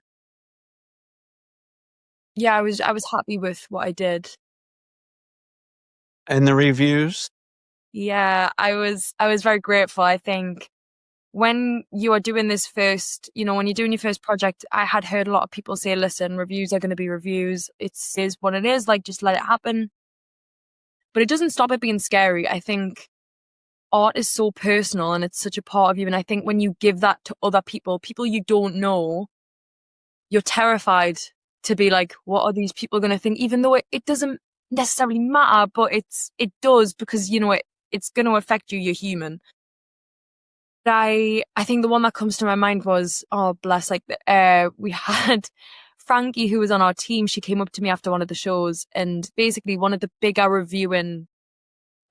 [SPEAKER 2] Yeah, I was happy with what I did.
[SPEAKER 1] And the reviews?
[SPEAKER 2] Yeah, I was very grateful. I think when you are doing this first, when you're doing your first project, I had heard a lot of people say, listen, reviews are going to be reviews. It is what it is. Like, just let it happen. But it doesn't stop it being scary. I think art is so personal and it's such a part of you. And I think when you give that to other people you don't know, you're terrified to be like, what are these people going to think? Even though it doesn't necessarily matter, but it does because, it's going to affect you. You're human. I think the one that comes to my mind was, oh, bless, like, we had Frankie, who was on our team. She came up to me after one of the shows, and basically one of the bigger reviewing,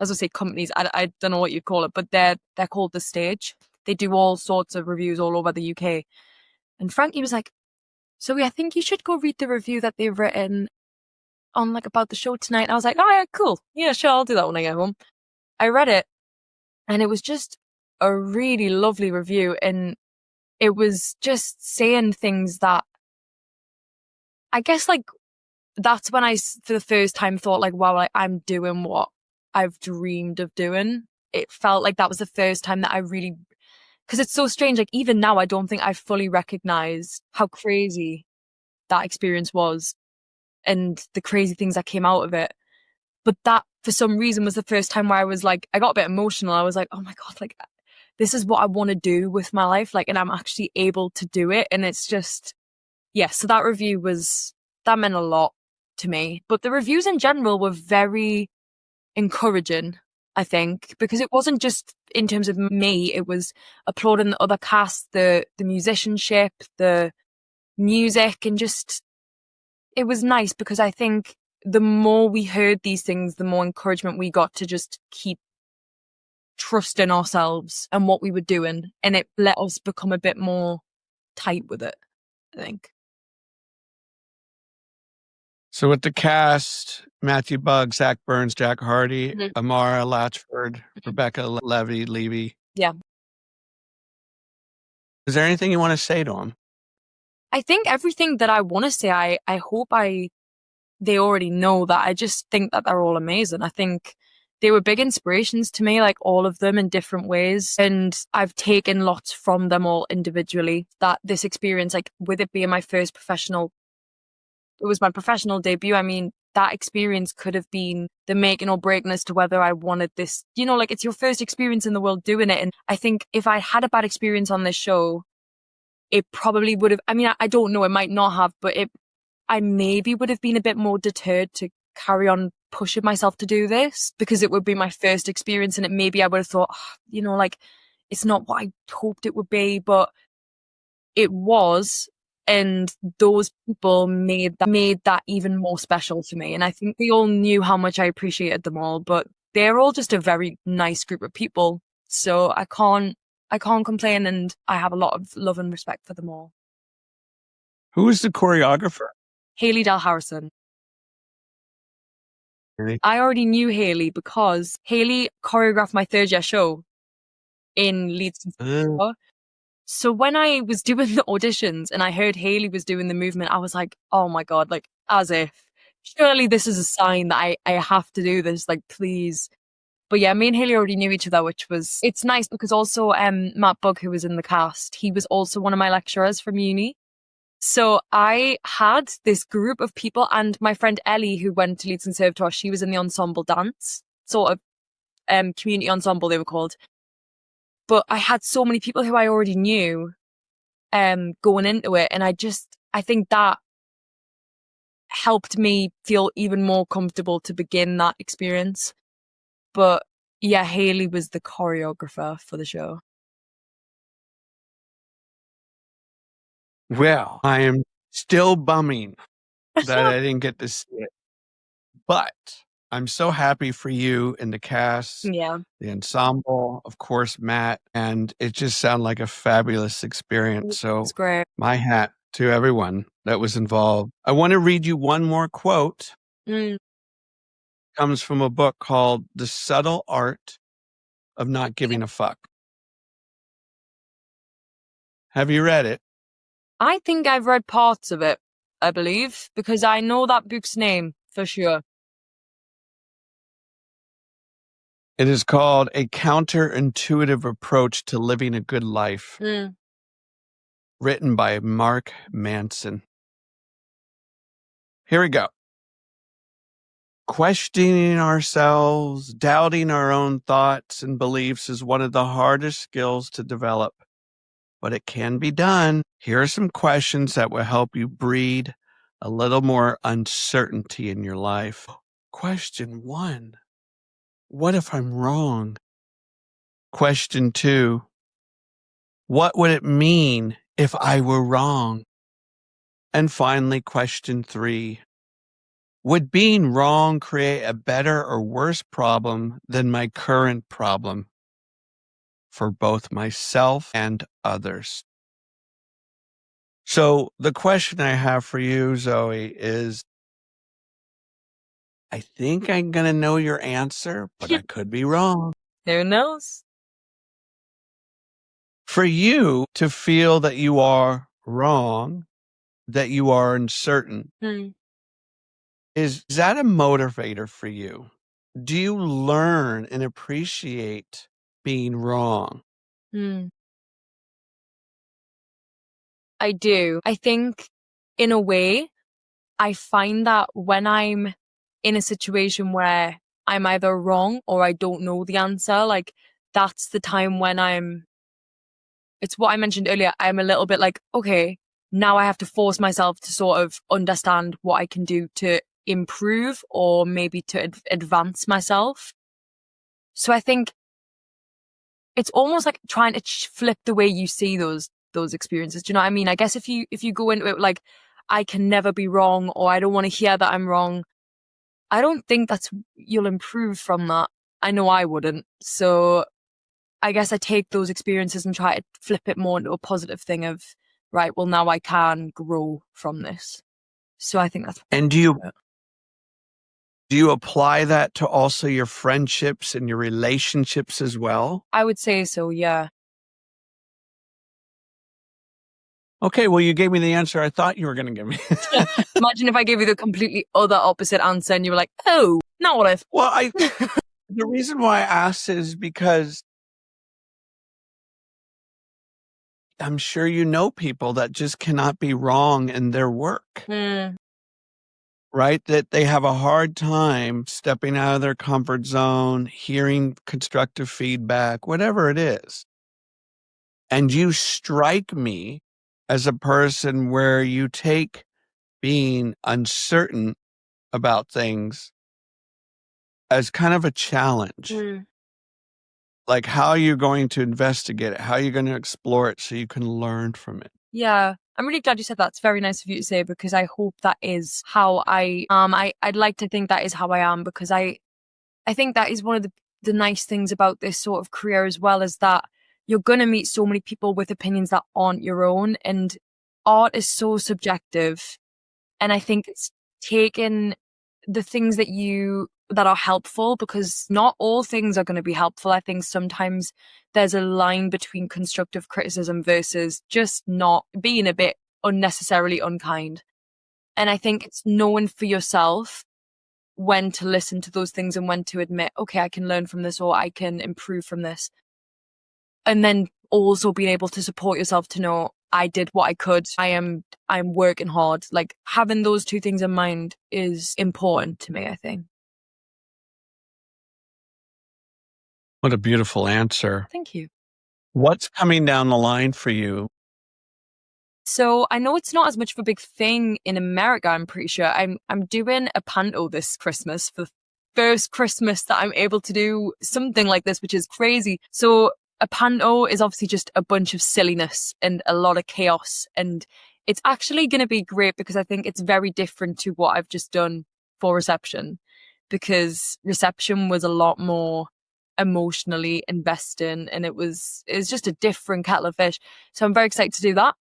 [SPEAKER 2] as I say, companies, I don't know what you call it, but they're called The Stage. They do all sorts of reviews all over the UK. And Frankie was like, Zoe, I think you should go read the review that they've written on like about the show tonight. And I was like, oh yeah, cool. Yeah, sure, I'll do that when I get home. I read it and it was just a really lovely review. And it was just saying things that I guess like that's when I, for the first time, thought like, wow, like, I'm doing what I've dreamed of doing. It felt like that was the first time that I really, because it's so strange. Like even now, I don't think I fully recognized how crazy that experience was and the crazy things that came out of it. But that, for some reason, was the first time where I was like, I got a bit emotional. I was like, oh my God, like, this is what I want to do with my life. Like, and I'm actually able to do it. And it's just, yeah. So that review that meant a lot to me. But the reviews in general were very encouraging, I think, because it wasn't just in terms of me, it was applauding the other cast, the musicianship, the music, and just, it was nice because I think the more we heard these things, the more encouragement we got to just keep trusting ourselves and what we were doing. And it let us become a bit more tight with it, I think.
[SPEAKER 1] So with the cast, Matthew Bugg, Zach Burns, Jack Hardy, Amara Latchford, Rebecca Levy.
[SPEAKER 2] Yeah.
[SPEAKER 1] Is there anything you want to say to them?
[SPEAKER 2] I think everything that I want to say, I hope they already know that. I just think that they're all amazing. I think they were big inspirations to me, like all of them in different ways. And I've taken lots from them all individually. That this experience, like with it being my first professional, it was my professional debut. I mean, that experience could have been the making or breaking as to whether I wanted this, like it's your first experience in the world doing it. And I think if I had a bad experience on this show, it probably would have, I mean, I don't know, it might not have, but I maybe would have been a bit more deterred to carry on pushing myself to do this because it would be my first experience, and maybe I would have thought, like, it's not what I hoped it would be, but it was. And those people made that even more special to me. And I think they all knew how much I appreciated them all, but they're all just a very nice group of people. So I can't complain, and I have a lot of love and respect for them all.
[SPEAKER 1] Who is the choreographer?
[SPEAKER 2] Haley Del Harrison.
[SPEAKER 1] Really?
[SPEAKER 2] I already knew Haley because Haley choreographed my third year show in Leeds. So when I was doing the auditions and I heard Haley was doing the movement, I was like, oh my God, like, as if surely this is a sign that I have to do this, like, please. But yeah, me and Haley already knew each other, it's nice because also Matt Bug, who was in the cast, he was also one of my lecturers from uni. So I had this group of people, and my friend Ellie, who went to Leeds Conservatoire, she was in the ensemble dance, sort of community ensemble they were called. But I had so many people who I already knew going into it. And I think that helped me feel even more comfortable to begin that experience. But yeah, Haley was the choreographer for the show.
[SPEAKER 1] Well, I am still bumming that I didn't get to see it. But I'm so happy for you and the cast,
[SPEAKER 2] Yeah.
[SPEAKER 1] the ensemble, of course, Matt, and it just sounded like a fabulous experience. So
[SPEAKER 2] It's great.
[SPEAKER 1] my hat to everyone that was involved. I want to read you one more quote. It comes from a book called The Subtle Art of Not Giving a Fuck. Have you read it?
[SPEAKER 2] I think I've read parts of it, I believe, because I know that book's name for sure.
[SPEAKER 1] It is called A Counterintuitive Approach to Living a Good Life, written by Mark Manson. Here we go. Questioning ourselves, doubting our own thoughts and beliefs is one of the hardest skills to develop, but it can be done. Here are some questions that will help you breed a little more uncertainty in your life. Question 1. What if I'm wrong? Question 2. What would it mean if I were wrong? And finally, question 3. Would being wrong create a better or worse problem than my current problem for both myself and others? So the question I have for you, Zoe, is I think I'm going to know your answer, but I could be wrong.
[SPEAKER 2] Who knows?
[SPEAKER 1] For you to feel that you are wrong, that you are uncertain, is that a motivator for you? Do you learn and appreciate being wrong?
[SPEAKER 2] I do. I think in a way, I find that when I'm in a situation where I'm either wrong or I don't know the answer, like that's the time when it's what I mentioned earlier. I'm a little bit like, okay, now I have to force myself to sort of understand what I can do to improve or maybe to advance myself. So I think it's almost like trying to flip the way you see those experiences. Do you know what I mean? I guess if you go into it like, I can never be wrong, or I don't want to hear that I'm wrong, I don't think you'll improve from that. I know I wouldn't. So I guess I take those experiences and try to flip it more into a positive thing of, right, well, now I can grow from this. So I think that's.
[SPEAKER 1] And do you apply that to also your friendships and your relationships as well?
[SPEAKER 2] I would say so, yeah.
[SPEAKER 1] Okay, well, you gave me the answer I thought you were going to give me.
[SPEAKER 2] Imagine if I gave you the completely other opposite answer and you were like, oh, not what I've.
[SPEAKER 1] Well, the reason why I asked is because I'm sure you know people that just cannot be wrong in their work, right? That they have a hard time stepping out of their comfort zone, hearing constructive feedback, whatever it is. And you strike me as a person where you take being uncertain about things as kind of a challenge. Like, how are you going to investigate it? How are you going to explore it so you can learn from it?
[SPEAKER 2] Yeah, I'm really glad you said that. It's very nice of you to say, because I hope that is how I am. I'd like to think that is how I am, because I think that is one of the nice things about this sort of career as well, is that you're going to meet so many people with opinions that aren't your own. And art is so subjective. And I think it's taking the things that are helpful, because not all things are going to be helpful. I think sometimes there's a line between constructive criticism versus just not being a bit unnecessarily unkind. And I think it's knowing for yourself when to listen to those things and when to admit, okay, I can learn from this, or I can improve from this. And then also being able to support yourself to know, I did what I could. I'm working hard. Like, having those two things in mind is important to me, I think.
[SPEAKER 1] What a beautiful answer.
[SPEAKER 2] Thank you.
[SPEAKER 1] What's coming down the line for you?
[SPEAKER 2] So I know it's not as much of a big thing in America, I'm pretty sure. I'm doing a panto this Christmas, for the first Christmas that I'm able to do something like this, which is crazy. So a panto is obviously just a bunch of silliness and a lot of chaos. And it's actually going to be great, because I think it's very different to what I've just done for reception, because reception was a lot more emotionally investing, and it was just a different kettle of fish. So I'm very excited to do that.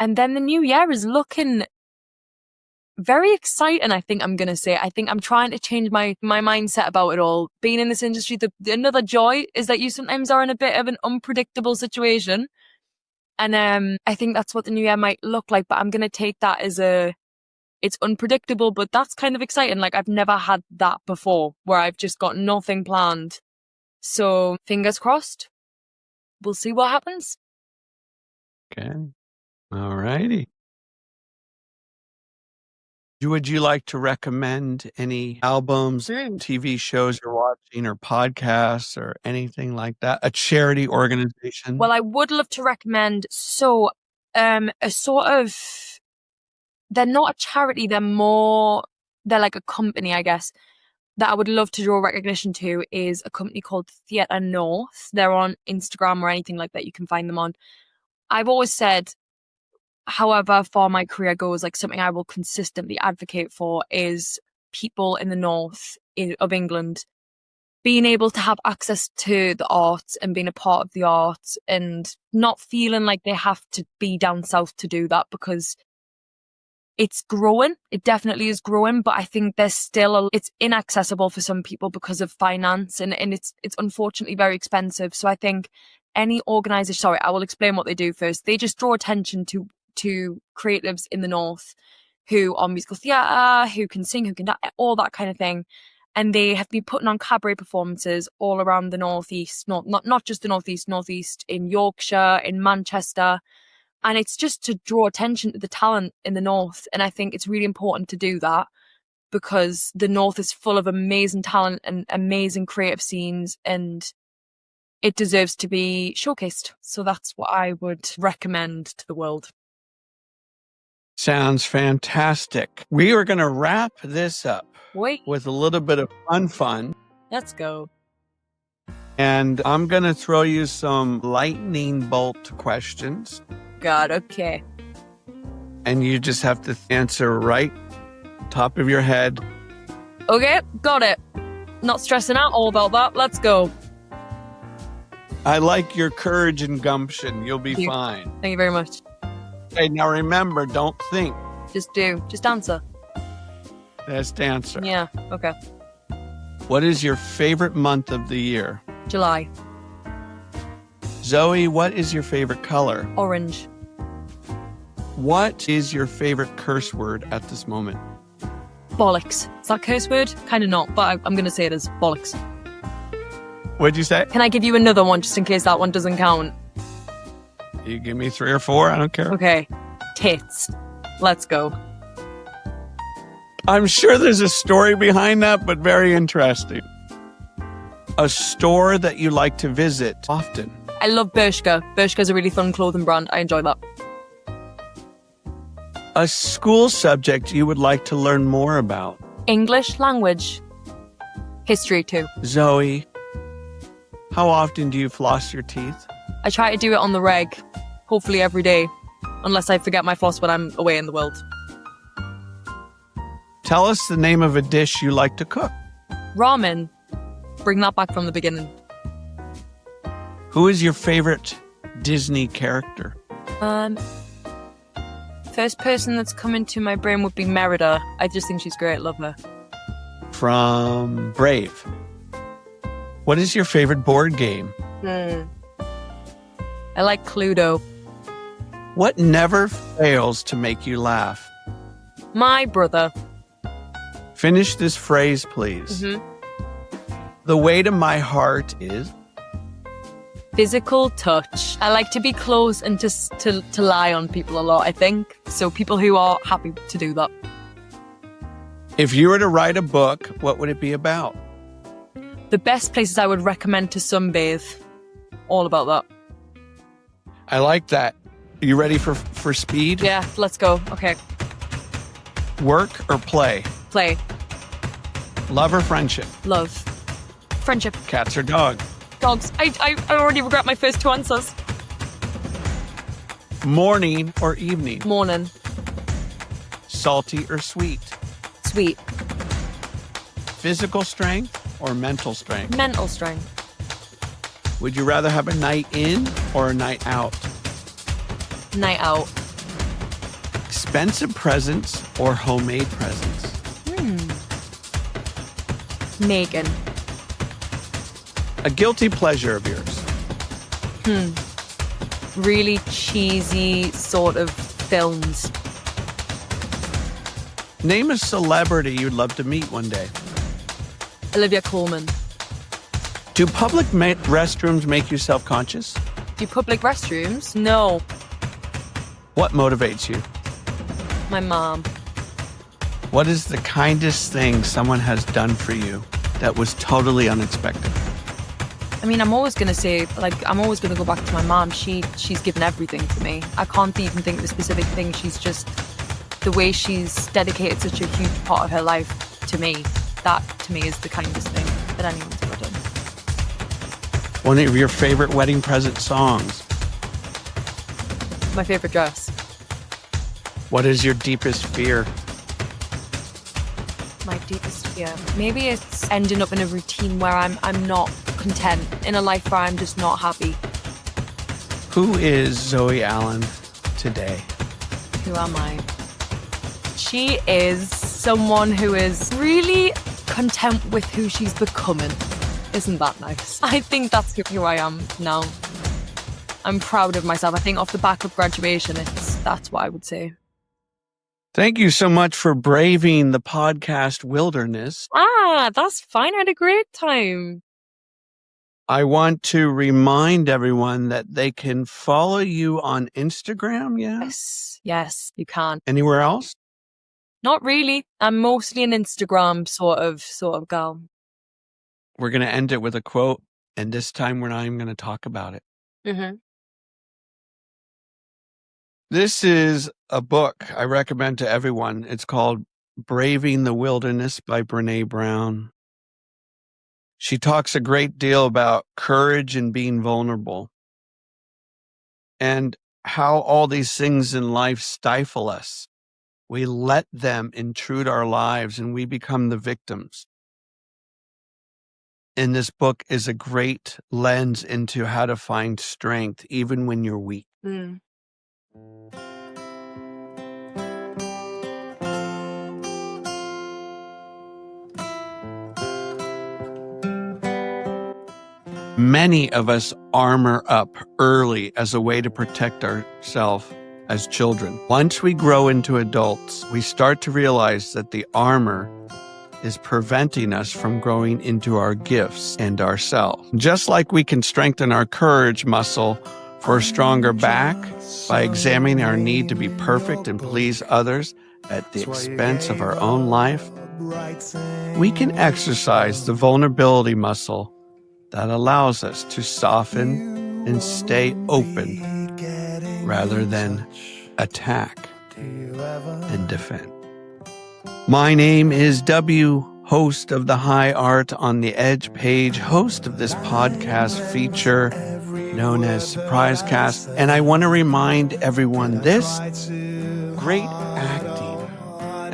[SPEAKER 2] And then the new year is looking very exciting, I think I'm going to say. I think I'm trying to change my mindset about it all. Being in this industry, another joy is that you sometimes are in a bit of an unpredictable situation. And I think that's what the new year might look like. But I'm going to take that as it's unpredictable, but that's kind of exciting. Like, I've never had that before, where I've just got nothing planned. So fingers crossed. We'll see what happens.
[SPEAKER 1] Okay. All righty. Would you like to recommend any albums, TV shows you're watching, or podcasts, or anything like that? A charity organization?
[SPEAKER 2] Well, I would love to recommend, a sort of, they're not a charity, they're like a company, I guess, that I would love to draw recognition to, is a company called Theatre North. They're on Instagram or anything like that. You can find them on. I've always said, however far my career goes, like, something I will consistently advocate for is people in the north of England being able to have access to the arts and being a part of the arts, and not feeling like they have to be down south to do that, because it's growing. It definitely is growing, but I think there's still it's inaccessible for some people because of finance, and it's unfortunately very expensive. So I think any organisation, sorry, I will explain what they do first. They just draw attention to creatives in the north who are musical theatre, who can sing, who can dance, all that kind of thing. And they have been putting on cabaret performances all around the northeast, not just the northeast in Yorkshire, in Manchester. And it's just to draw attention to the talent in the north. And I think it's really important to do that, because the north is full of amazing talent and amazing creative scenes, and it deserves to be showcased. So that's what I would recommend to the world.
[SPEAKER 1] Sounds fantastic. We are going to wrap this up with a little bit of fun.
[SPEAKER 2] Let's go.
[SPEAKER 1] And I'm going to throw you some lightning bolt questions.
[SPEAKER 2] God, okay.
[SPEAKER 1] And you just have to answer right top of your head.
[SPEAKER 2] Okay, got it. Not stressing out all about that. Let's go.
[SPEAKER 1] I like your courage and gumption. You'll be fine.
[SPEAKER 2] Thank you very much.
[SPEAKER 1] Okay, now remember, don't think.
[SPEAKER 2] Just answer.
[SPEAKER 1] Just answer.
[SPEAKER 2] Yeah, okay.
[SPEAKER 1] What is your favorite month of the year?
[SPEAKER 2] July.
[SPEAKER 1] Zoe, what is your favorite color?
[SPEAKER 2] Orange.
[SPEAKER 1] What is your favorite curse word at this moment?
[SPEAKER 2] Bollocks. Is that a curse word? Kind of not, but I'm going to say it as bollocks.
[SPEAKER 1] What'd you say?
[SPEAKER 2] Can I give you another one just in case that one doesn't count?
[SPEAKER 1] You give me 3 or 4, I don't care.
[SPEAKER 2] Okay. Tits. Let's go.
[SPEAKER 1] I'm sure there's a story behind that, but very interesting. A store that you like to visit often?
[SPEAKER 2] I love Bershka. Bershka's a really fun clothing brand. I enjoy that.
[SPEAKER 1] A school subject you would like to learn more about?
[SPEAKER 2] English language. History too.
[SPEAKER 1] Zoe, how often do you floss your teeth?
[SPEAKER 2] I try to do it on the reg, hopefully every day, unless I forget my floss when I'm away in the world.
[SPEAKER 1] Tell us the name of a dish you like to cook.
[SPEAKER 2] Ramen. Bring that back from the beginning.
[SPEAKER 1] Who is your favorite Disney character?
[SPEAKER 2] First person that's come into my brain would be Merida. I just think she's great. Love her.
[SPEAKER 1] From Brave. What is your favorite board game?
[SPEAKER 2] I like Cluedo.
[SPEAKER 1] What never fails to make you laugh?
[SPEAKER 2] My brother.
[SPEAKER 1] Finish this phrase, please. The way to my heart is...
[SPEAKER 2] Physical touch. I like to be close and just to lie on people a lot, I think. So people who are happy to do that.
[SPEAKER 1] If you were to write a book, what would it be about?
[SPEAKER 2] The best places I would recommend to sunbathe. All about that.
[SPEAKER 1] I like that. Are you ready for speed?
[SPEAKER 2] Yeah, let's go. Okay.
[SPEAKER 1] Work or play?
[SPEAKER 2] Play.
[SPEAKER 1] Love or friendship?
[SPEAKER 2] Love. Friendship.
[SPEAKER 1] Cats or dog?
[SPEAKER 2] Dogs. I already regret my first two answers.
[SPEAKER 1] Morning or evening?
[SPEAKER 2] Morning.
[SPEAKER 1] Salty or sweet?
[SPEAKER 2] Sweet.
[SPEAKER 1] Physical strength or mental strength?
[SPEAKER 2] Mental strength.
[SPEAKER 1] Would you rather have a night in or a night out?
[SPEAKER 2] Night out.
[SPEAKER 1] Expensive presents or homemade presents?
[SPEAKER 2] Megan.
[SPEAKER 1] A guilty pleasure of yours?
[SPEAKER 2] Really cheesy sort of films.
[SPEAKER 1] Name a celebrity you'd love to meet one day.
[SPEAKER 2] Olivia Colman.
[SPEAKER 1] Do public restrooms make you self-conscious?
[SPEAKER 2] Do public restrooms? No.
[SPEAKER 1] What motivates you?
[SPEAKER 2] My mom.
[SPEAKER 1] What is the kindest thing someone has done for you that was totally unexpected?
[SPEAKER 2] I mean, I'm always going to say, I'm always going to go back to my mom. She's given everything to me. I can't even think of a specific thing. She's just, the way she's dedicated such a huge part of her life to me, that to me is the kindest thing that anyone's ever done.
[SPEAKER 1] One of your favorite wedding present songs?
[SPEAKER 2] My favorite dress.
[SPEAKER 1] What is your deepest fear?
[SPEAKER 2] My deepest fear. Maybe it's ending up in a routine where I'm not content, in a life where I'm just not happy.
[SPEAKER 1] Who is Zoe Allan today?
[SPEAKER 2] Who am I? She is someone who is really content with who she's becoming. Isn't that nice? I think that's who I am now. I'm proud of myself. I think off the back of graduation, that's what I would say.
[SPEAKER 1] Thank you so much for braving the podcast wilderness.
[SPEAKER 2] That's fine. I had a great time.
[SPEAKER 1] I want to remind everyone that they can follow you on Instagram,
[SPEAKER 2] Yes, you can.
[SPEAKER 1] Anywhere else?
[SPEAKER 2] Not really. I'm mostly an Instagram sort of girl.
[SPEAKER 1] We're going to end it with a quote, and this time we're not even going to talk about it. This is a book I recommend to everyone. It's called Braving the Wilderness by Brené Brown. She talks a great deal about courage and being vulnerable and how all these things in life stifle us. We let them intrude our lives and we become the victims. And this book is a great lens into how to find strength even when you're weak. Many of us armor up early as a way to protect ourselves as children. Once we grow into adults, we start to realize that the armor is preventing us from growing into our gifts and ourselves. Just like we can strengthen our courage muscle for a stronger back by examining our need to be perfect and please others at the expense of our own life, we can exercise the vulnerability muscle that allows us to soften and stay open rather than attack and defend. My name is W. host of the High Art on the Edge page, host of this podcast feature known as Surprise Cast. And I want to remind everyone this great acting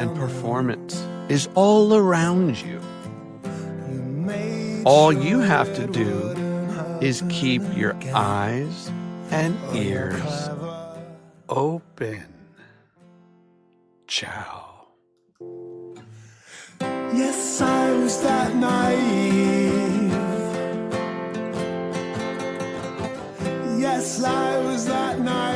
[SPEAKER 1] and performance is all around you. All you have to do is keep your eyes and ears open. Ciao.
[SPEAKER 3] Yes, I was that naive. Yes, I was that naive.